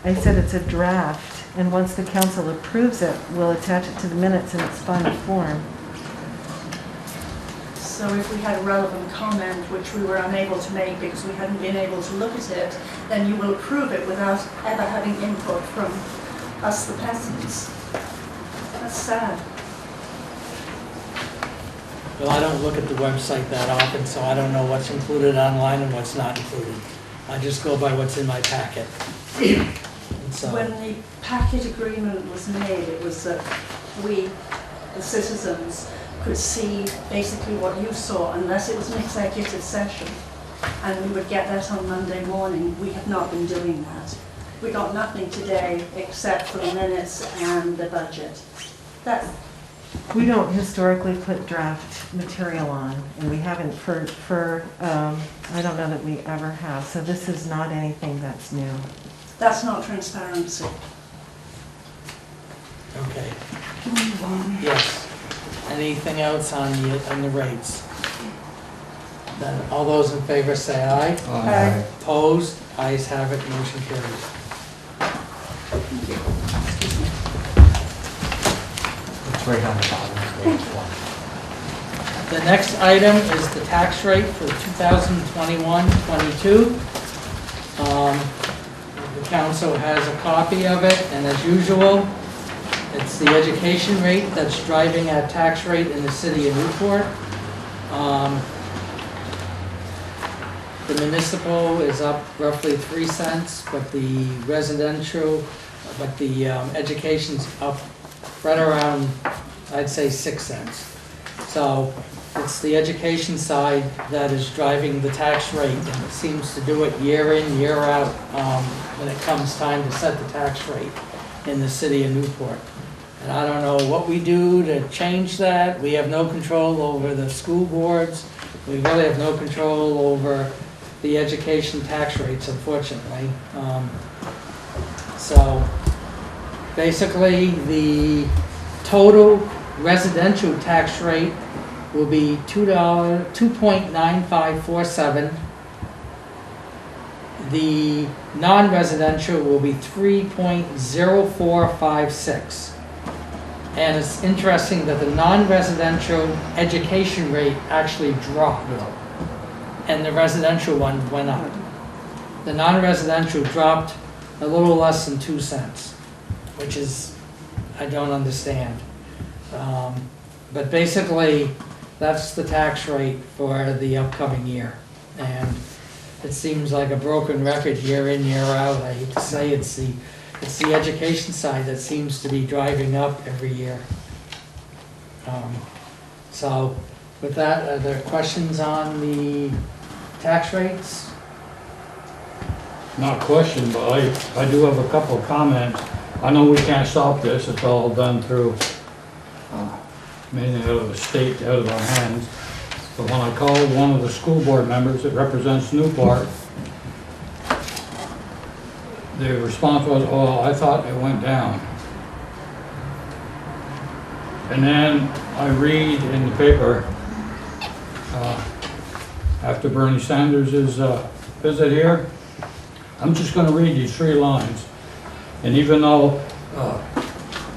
[SPEAKER 6] I said it's a draft, and once the council approves it, we'll attach it to the minutes in its final form.
[SPEAKER 3] So if we had a relevant comment, which we were unable to make because we hadn't been able to look at it, then you will approve it without ever having input from us, the peasants. That's sad.
[SPEAKER 1] Well, I don't look at the website that often, so I don't know what's included online and what's not included. I just go by what's in my packet. And so,
[SPEAKER 3] When the packet agreement was made, it was that we, the citizens, could see basically what you saw unless it was an executive session. And we would get that on Monday morning. We have not been doing that. We got nothing today except for the minutes and the budget.
[SPEAKER 6] We don't historically put draft material on, and we haven't I don't know that we ever have, so this is not anything that's new.
[SPEAKER 3] That's not transparency.
[SPEAKER 1] okay. Yes. Anything else on the rates? Then all those in favor say aye.
[SPEAKER 2] Aye.
[SPEAKER 1] Opposed? Ayes have it, motion carries.
[SPEAKER 5] It's right on the bottom of page one.
[SPEAKER 1] The next item is the tax rate for 2021-22. The council has a copy of it, and as usual, It's the education rate that's driving our tax rate in the city of Newport. The municipal is up roughly 3 cents, but the residential, education's up right around, I'd say 6 cents. So it's the education side that is driving the tax rate, and it seems to do it year in, year out, when it comes time to set the tax rate in the city of Newport. And I don't know what we do to change that. We have no control over the school boards. We really have no control over the education tax rates, unfortunately. So basically, the total residential tax rate will be $2.9547. The non-residential will be 3.0456. And it's interesting that the non-residential education rate actually dropped, and the residential one went up. The non-residential dropped a little less than 2 cents, which is, I don't understand. But basically, that's the tax rate for the upcoming year. And it seems like a broken record year in, year out. I hate to say it's the education side that seems to be driving up every year. So with that, are there questions on the tax rates?
[SPEAKER 10] Not a question, but I do have a couple of comments. I know we can't stop this, it's all done through, mainly out of the state, out of our hands. But when I called one of the school board members that represents Newport, the response was, oh, I thought it went down. And then I read in the paper, after Bernie Sanders' visit here, I'm just going to read these 3 lines. And even though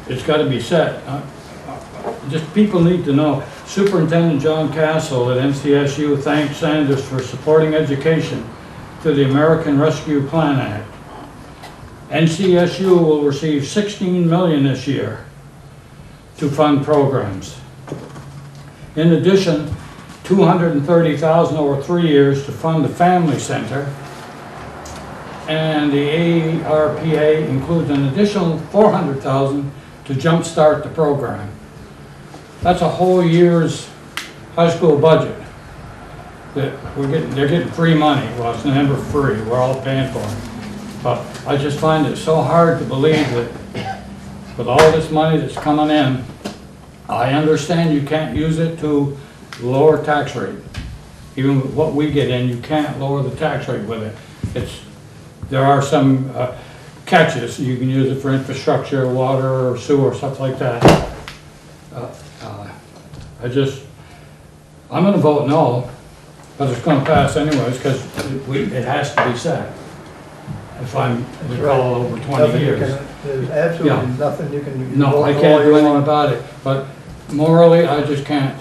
[SPEAKER 10] it's got to be set, just people need to know, Superintendent John Castle at NCSU thanked Sanders for supporting education through the American Rescue Plan Act. NCSU will receive $16 million this year to fund programs. In addition, $230,000 over 3 years to fund the Family Center, and the ARPA includes an additional $400,000 to jumpstart the program. That's a whole year's high school budget that they're getting free money. Well, it's never free, we're all paying for it. But I just find it so hard to believe that with all this money that's coming in, I understand you can't use it to lower tax rate. Even with what we get in, you can't lower the tax rate with it. There are some catches. You can use it for infrastructure, water, or sewer, stuff like that. I'm going to vote no, but it's going to pass anyways because it has to be set. If I'm recall over 20 years.
[SPEAKER 11] There's absolutely nothing you can do.
[SPEAKER 10] No, I can't do anything about it, but morally, I just can't.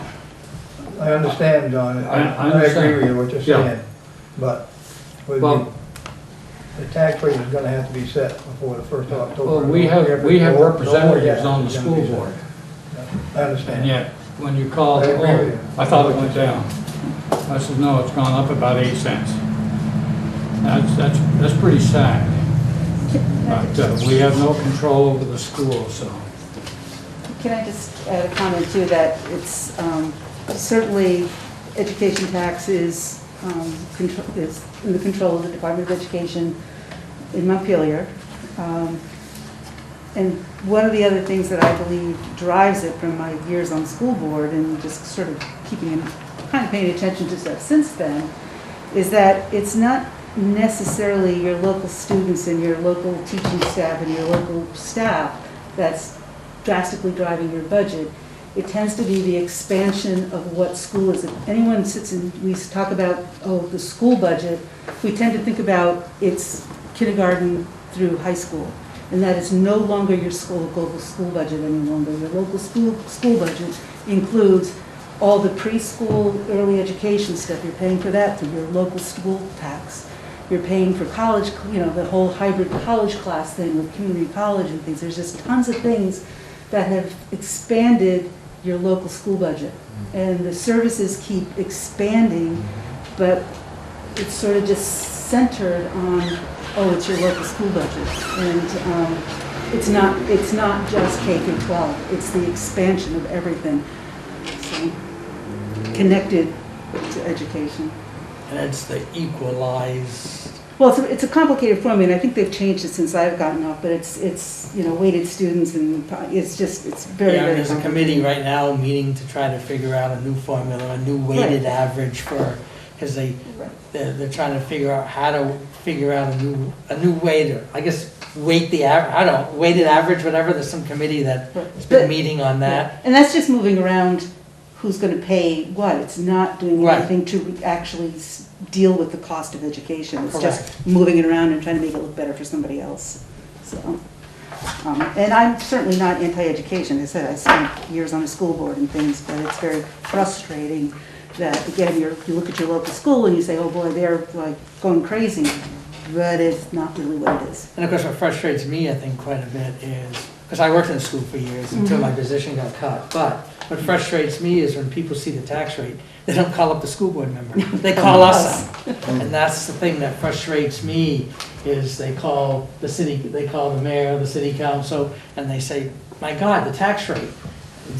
[SPEAKER 11] I understand, John.
[SPEAKER 10] I understand.
[SPEAKER 11] I agree with what you're saying. But the tax rate is going to have to be set before the 1st of October.
[SPEAKER 10] Well, we have representatives on the school board.
[SPEAKER 11] I understand.
[SPEAKER 10] And yet, when you called, I thought it went down. I said, no, it's gone up about 8 cents. That's pretty sad. But we have no control over the school, so.
[SPEAKER 2] Can I just add a comment too, that it's certainly education tax is in the control of the Department of Education in Montpelier. And one of the other things that I believe drives it from my years on school board and just sort of kind of paying attention to stuff since then, is that it's not necessarily your local students and your local teaching staff and your local staff that's drastically driving your budget. It tends to be the expansion of what school is. If anyone sits and we talk about, the school budget, we tend to think about it's kindergarten through high school. And that is no longer your local school budget any longer. Your local school budget includes all the preschool, early education stuff. You're paying for that through your local school tax. You're paying for college, the whole hybrid college class thing with community college and things. There's just tons of things that have expanded your local school budget. And the services keep expanding, but it's sort of just centered on, oh, it's your local school budget. And it's not just K through 12, it's the expansion of everything. So, connected to education.
[SPEAKER 1] And it's the equalized.
[SPEAKER 2] Well, it's a complicated formula, and I think they've changed it since I've gotten off, but it's weighted students, and it's very,
[SPEAKER 1] Yeah,
[SPEAKER 2] very
[SPEAKER 1] there's a
[SPEAKER 2] complicated.
[SPEAKER 1] committee right now meeting to try to figure out a new formula, a new weighted average for, because they're trying to figure out how to figure out a new way to, I guess, weight the I don't know, weighted average, whatever. There's some committee that's been
[SPEAKER 2] But-
[SPEAKER 1] meeting on that.
[SPEAKER 2] And that's just moving around who's going to pay what. It's not doing
[SPEAKER 1] Right.
[SPEAKER 2] anything to actually deal with the cost of education. It's
[SPEAKER 1] Correct.
[SPEAKER 2] just moving it around and trying to make it look better for somebody else. So, and I'm certainly not anti-education. As I said, I spent years on a school board and things, but it's very frustrating that, again, you look at your local school and you say, oh boy, they're like going crazy, but it's not really what it is.
[SPEAKER 1] And of course, what frustrates me, I think, quite a bit is, because I worked in school for years until my position got cut, but what frustrates me is when people see the tax rate, they don't call up the school board member, they call us up. And that's the thing that frustrates me, is they call the city, they call the mayor, the city council, and they say, my God, the tax rate. And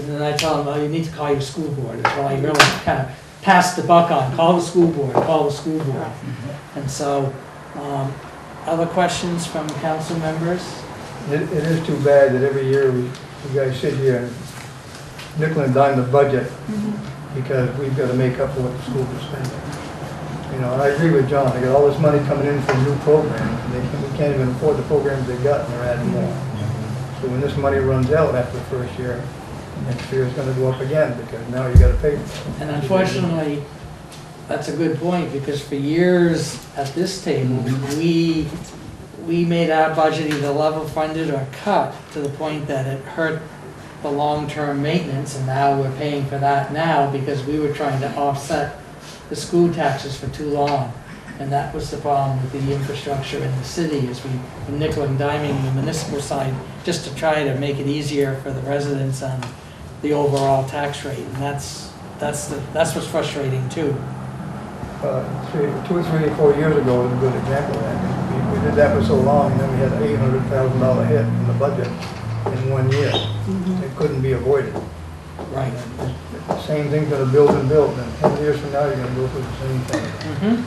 [SPEAKER 1] then I tell them, well, you need to call your school board. It's why I really kind of pass the buck on, call the school board, call the school board. And so, other questions from council members?
[SPEAKER 11] It is too bad that every year you guys sit here and nickel and dime the budget because we've got to make up for what the schools are spending. You know, and I agree with John, they got all this money coming in from new programs, and we can't even afford the programs they've got, and they're adding more. So when this money runs out after the first year, next year it's gonna go up again, because now you gotta pay for it.
[SPEAKER 1] And unfortunately, that's a good point, because for years at this table, we made our budget either level funded or cut to the point that it hurt the long-term maintenance, and now we're paying for that now because we were trying to offset the school taxes for too long. And that was the problem with the infrastructure in the city, is we were nickel and diming the municipal side just to try to make it easier for the residents on the overall tax rate. And that's what's frustrating too.
[SPEAKER 11] 2 or 3 or 4 years ago was a good example of that. We did that for so long, and then we had an $800,000 hit in the budget in 1 year. It couldn't be avoided.
[SPEAKER 1] Right.
[SPEAKER 11] The same thing's gonna build and build, and 10 years from now, you're gonna go through the same thing.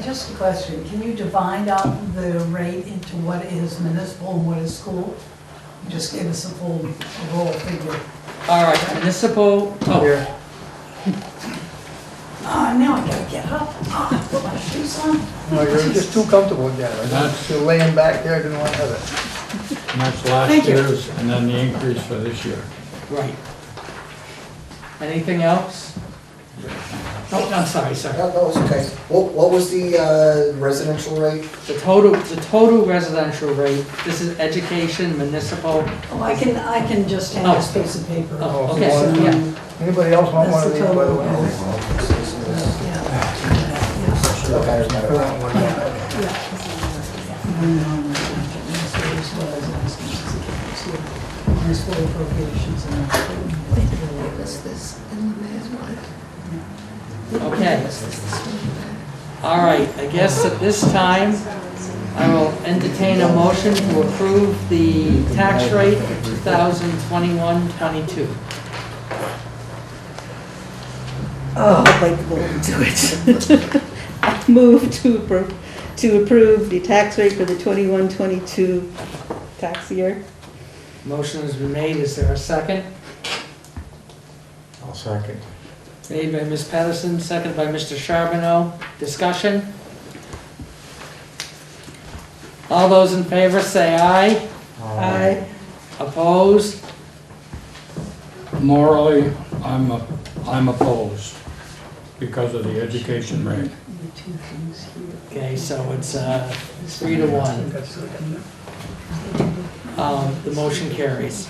[SPEAKER 12] Just a question, can you divide out the rate into what is municipal and what is school? You just gave us a full roll figure.
[SPEAKER 1] All right, municipal,
[SPEAKER 11] Here,
[SPEAKER 12] Now I gotta get up, put my shoes on.
[SPEAKER 11] no, you're just too comfortable, Jan. You're laying back there, didn't want to have it.
[SPEAKER 10] And that's last
[SPEAKER 12] Thank you.
[SPEAKER 10] year's, and then the increase for this year.
[SPEAKER 1] right. Anything else? Oh, I'm sorry, sir.
[SPEAKER 4] No, it's okay. What was the residential rate?
[SPEAKER 1] The total residential rate, this is education, municipal.
[SPEAKER 12] Oh, I can just hand this piece of paper.
[SPEAKER 1] Oh,
[SPEAKER 11] Oh,
[SPEAKER 1] okay, so,
[SPEAKER 11] one.
[SPEAKER 1] yeah.
[SPEAKER 11] Anybody else want one
[SPEAKER 12] That's
[SPEAKER 11] of
[SPEAKER 12] the
[SPEAKER 11] these, by the
[SPEAKER 12] total.
[SPEAKER 11] way?
[SPEAKER 12] Municipal appropriations and
[SPEAKER 1] Okay. All right, I guess at this time, I will entertain a motion to approve the tax rate for 2021-22.
[SPEAKER 2] Oh, I'd like to go into it. I move to approve the tax rate for the 21-22 tax year.
[SPEAKER 1] Motion has been made, is there a second?
[SPEAKER 5] I'll second.
[SPEAKER 1] Made by Ms. Patterson, seconded by Mr. Charbonneau. Discussion? All those in favor say aye.
[SPEAKER 2] Aye.
[SPEAKER 1] Opposed?
[SPEAKER 10] Morally, I'm opposed because of the education rate.
[SPEAKER 1] Okay, so it's 3 to 1. The motion carries.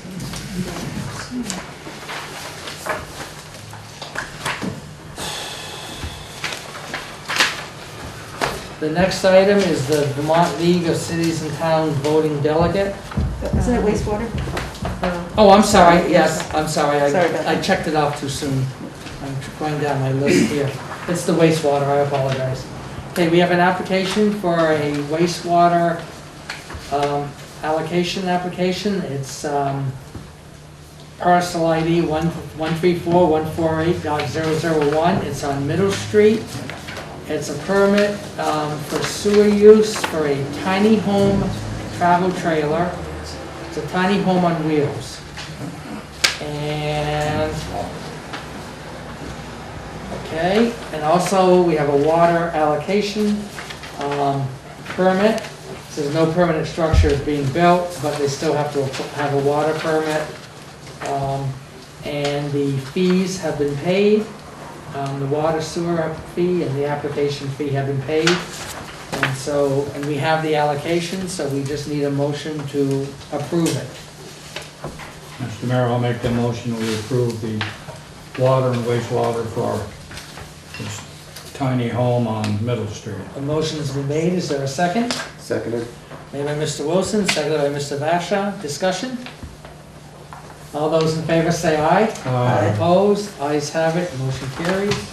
[SPEAKER 1] The next item is the Vermont League of Cities and Towns voting delegate.
[SPEAKER 2] Isn't it wastewater?
[SPEAKER 1] Oh, I'm sorry, yes, I'm sorry,
[SPEAKER 2] Sorry about
[SPEAKER 1] I
[SPEAKER 2] that.
[SPEAKER 1] checked it off too soon. I'm going down my list here. It's the wastewater, I apologize. Okay, we have an application for a wastewater allocation application. It's parcel ID 134.148.001. It's on Middle Street. It's a permit for sewer use for a tiny home travel trailer. It's a tiny home on wheels. And, okay, and also we have a water allocation permit. Says no permanent structure is being built, but they still have to have a water permit. And the fees have been paid. The water sewer fee and the application fee have been paid. And so, and we have the allocation, so we just need a motion to approve it.
[SPEAKER 10] Mr. Mayor, I'll make the motion we approve the water and wastewater for this tiny home on Middle Street.
[SPEAKER 1] A motion has been made. Is there a second?
[SPEAKER 8] Seconded.
[SPEAKER 1] Made by Mr. Wilson, seconded by Mr. Vasha. Discussion? All those in favor say aye.
[SPEAKER 10] Aye.
[SPEAKER 1] Opposed? Ayes have it. Motion carries.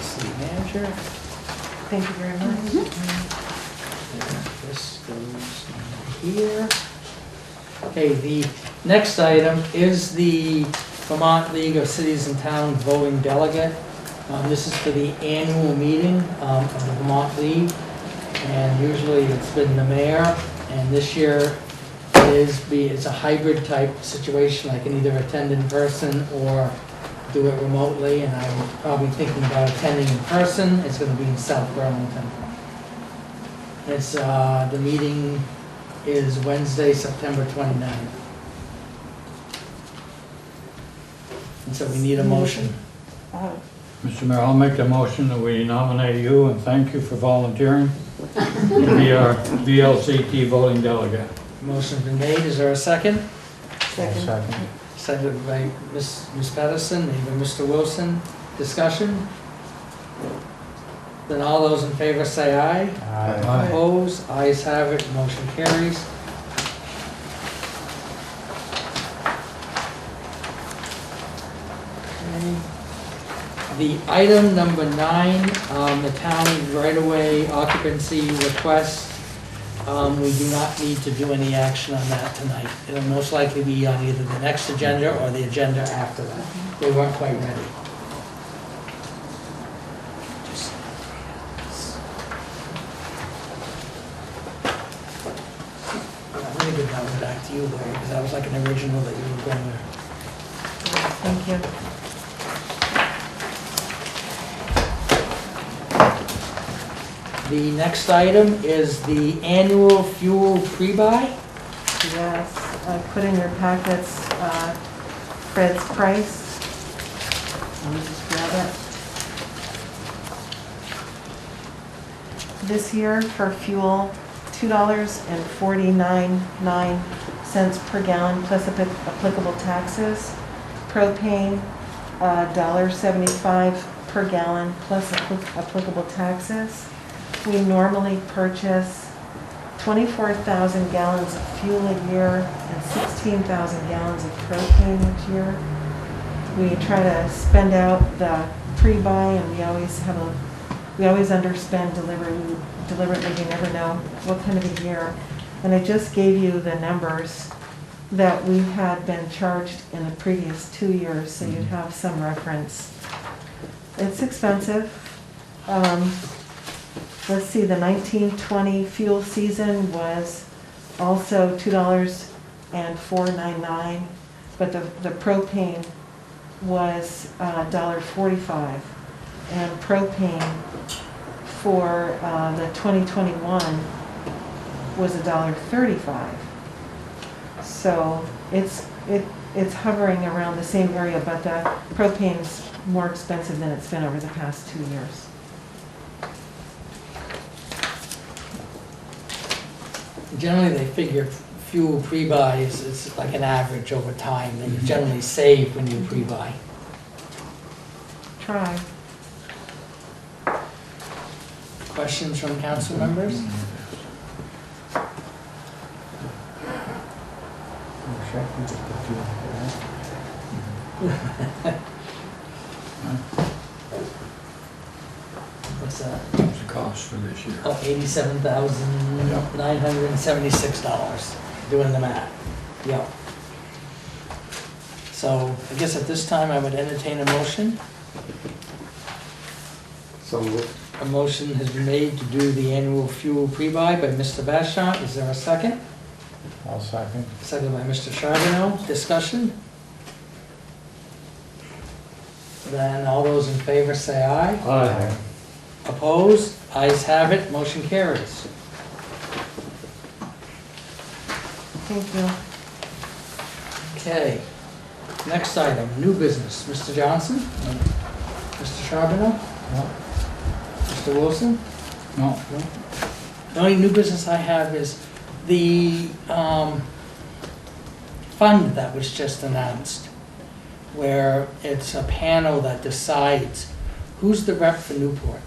[SPEAKER 1] City manager.
[SPEAKER 6] Thank you very much.
[SPEAKER 1] This goes here. Okay, the next item is the Vermont League of Cities and Towns voting delegate. This is for the annual meeting of the Vermont League, and usually it's been the mayor, and this year it's a hybrid type situation. I can either attend in person or do it remotely, and I'm probably thinking about attending in person. It's going to be in South Burlington. It's, the meeting is Wednesday, September 29th. And so we need a motion.
[SPEAKER 10] Mr. Mayor, I'll make the motion that we nominate you and thank you for volunteering to be our VLCT voting delegate.
[SPEAKER 1] Motion's been made. Is there a second?
[SPEAKER 6] Second.
[SPEAKER 1] Seconded by Ms. Pedersen, made by Mr. Wilson. Discussion? Then all those in favor say aye.
[SPEAKER 10] Aye.
[SPEAKER 1] Opposed? Ayes have it. Motion carries. Okay. The item number 9, the town right-of-way occupancy request. We do not need to do any action on that tonight. It'll most likely be on either the next agenda or the agenda after that. They weren't quite ready. I'm gonna give that one back to you, Larry, because that was like an original that you were going to.
[SPEAKER 6] Thank you.
[SPEAKER 1] The next item is the annual fuel pre-buy.
[SPEAKER 6] Yes, I put in your packets Fred's price. Let me just grab it. This year for fuel, $2.49 per gallon plus applicable taxes. Propane, $1.75 per gallon plus applicable taxes. We normally purchase 24,000 gallons of fuel a year and 16,000 gallons of propane each year. We try to spend out the pre-buy, and we always underspend deliberately. You never know what kind of a year. And I just gave you the numbers that we had been charged in the previous 2 years, so you'd have some reference. It's expensive. Let's see, the 1920 fuel season was also $2.499, but the propane was $1.45, and propane for the 2021 was $1.35. So it's it's hovering around the same area, but the propane's more expensive than it's been over the past 2 years.
[SPEAKER 1] Generally, they figure fuel pre-buys is like an average over time, that you generally save when you pre-buy.
[SPEAKER 6] Try.
[SPEAKER 1] Questions from council members? What's that?
[SPEAKER 10] What's the cost for this year?
[SPEAKER 1] Oh, $87,976, doing the math. Yep. So I guess at this time, I would entertain a motion.
[SPEAKER 8] So moved.
[SPEAKER 1] A motion has been made to do the annual fuel pre-buy by Mr. Basham. Is there a second?
[SPEAKER 5] I'll second.
[SPEAKER 1] Second by Mr. Charbonneau. Discussion? Then all those in favor say aye.
[SPEAKER 10] Aye.
[SPEAKER 1] Opposed? Ayes have it. Motion carries.
[SPEAKER 6] Thank you.
[SPEAKER 1] Okay. Next item, new business. Mr. Johnson? Mr. Charbonneau?
[SPEAKER 5] No.
[SPEAKER 1] Mr. Wilson?
[SPEAKER 10] No.
[SPEAKER 1] The only new business I have is the fund that was just announced, where it's a panel that decides who's the rep for Newport.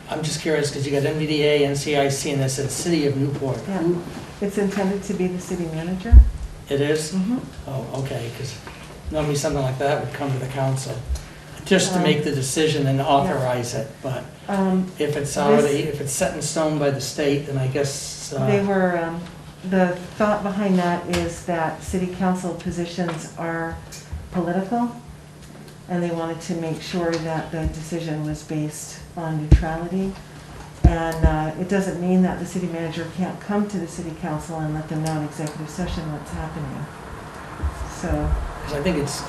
[SPEAKER 1] I'm just curious, because you got NVDA, NCIC, and it says City of Newport.
[SPEAKER 6] Yeah.
[SPEAKER 1] Who-
[SPEAKER 6] It's intended to be the city manager.
[SPEAKER 1] It is?
[SPEAKER 6] Mm-hmm.
[SPEAKER 1] Oh, okay, because normally something like that would come to the council, just to make the decision and authorize it, but if it's already, if it's set in stone by the state, then I guess,
[SPEAKER 6] They were, the thought behind that is that city council positions are political, and they wanted to make sure that the decision was based on neutrality. And it doesn't mean that the city manager can't come to the city council and let them know in executive session what's happening. So,
[SPEAKER 1] because I think it's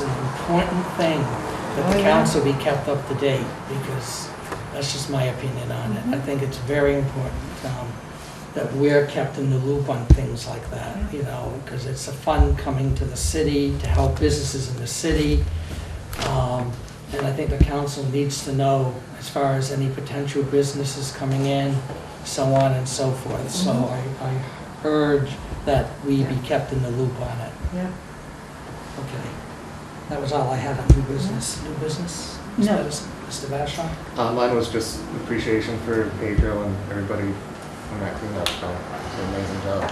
[SPEAKER 1] an important thing that the
[SPEAKER 6] Oh, yeah.
[SPEAKER 1] council be kept up to date, because that's just my opinion on it. I think it's very important that we're kept in the loop on things like that, you know, because it's a fund coming to the city to help businesses in the city. And I think the council needs to know as far as any potential businesses coming in, so on and so forth. So I urge that we be kept in the loop on it.
[SPEAKER 6] yeah.
[SPEAKER 1] Okay. That was all I had on new business. New business?
[SPEAKER 12] No.
[SPEAKER 1] Mr. Vashon?
[SPEAKER 8] Mine was just appreciation for Pedro and everybody on that cleanup, so it's an amazing job.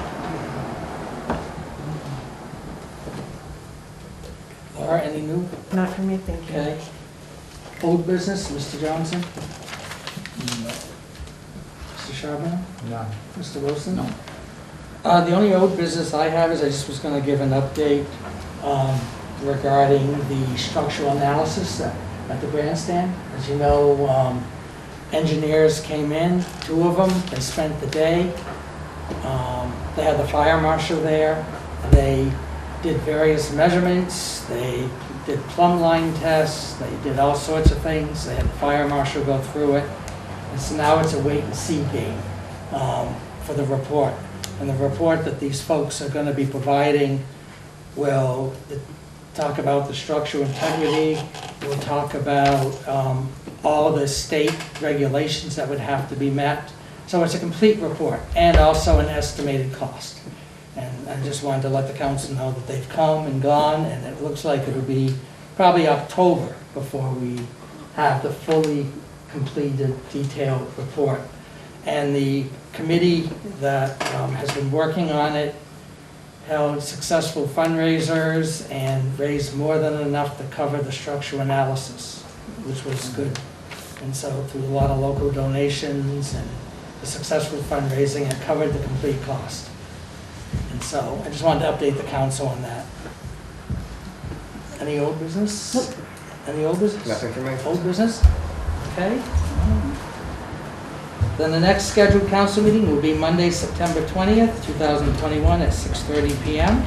[SPEAKER 1] Laura, any new?
[SPEAKER 6] Not for me, thank you.
[SPEAKER 1] Okay. Old business, Mr. Johnson? Mr. Charbonneau?
[SPEAKER 5] No.
[SPEAKER 1] Mr. Wilson?
[SPEAKER 10] No.
[SPEAKER 1] The only old business I have is I just was going to give an update regarding the structural analysis at the grandstand. As you know, engineers came in, 2 of them, they spent the day. They had the fire marshal there. They did various measurements. They did plumb line tests. They did all sorts of things. They had the fire marshal go through it. And so now it's a wait and see game for the report. And the report that these folks are going to be providing will talk about the structural integrity. We'll talk about all the state regulations that would have to be met. So it's a complete report and also an estimated cost. And I just wanted to let the council know that they've come and gone, and it looks like it'll be probably October before we have the fully completed, detailed report. And the committee that has been working on it held successful fundraisers and raised more than enough to cover the structural analysis, which was good. And so through a lot of local donations and the successful fundraising, it covered the complete cost. And so I just wanted to update the council on that. Any old business?
[SPEAKER 6] Nope.
[SPEAKER 1] Any old business?
[SPEAKER 8] Nothing for me.
[SPEAKER 1] Old business? Okay. Then the next scheduled council meeting will be Monday, September 20th, 2021 at 6:30 PM.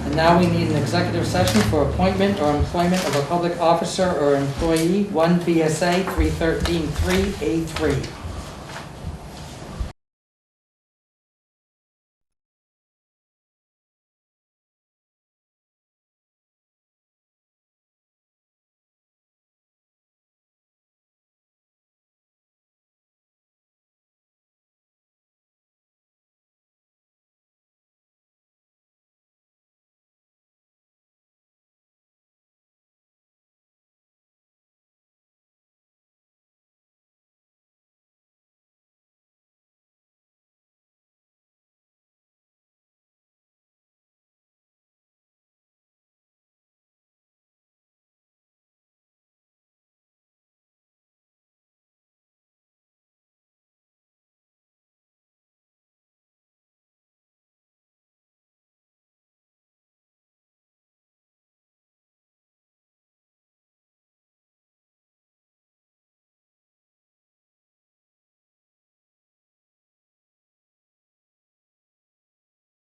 [SPEAKER 1] And now we need an executive session for appointment or employment of a public officer or employee, 1 VSA 313-3A3.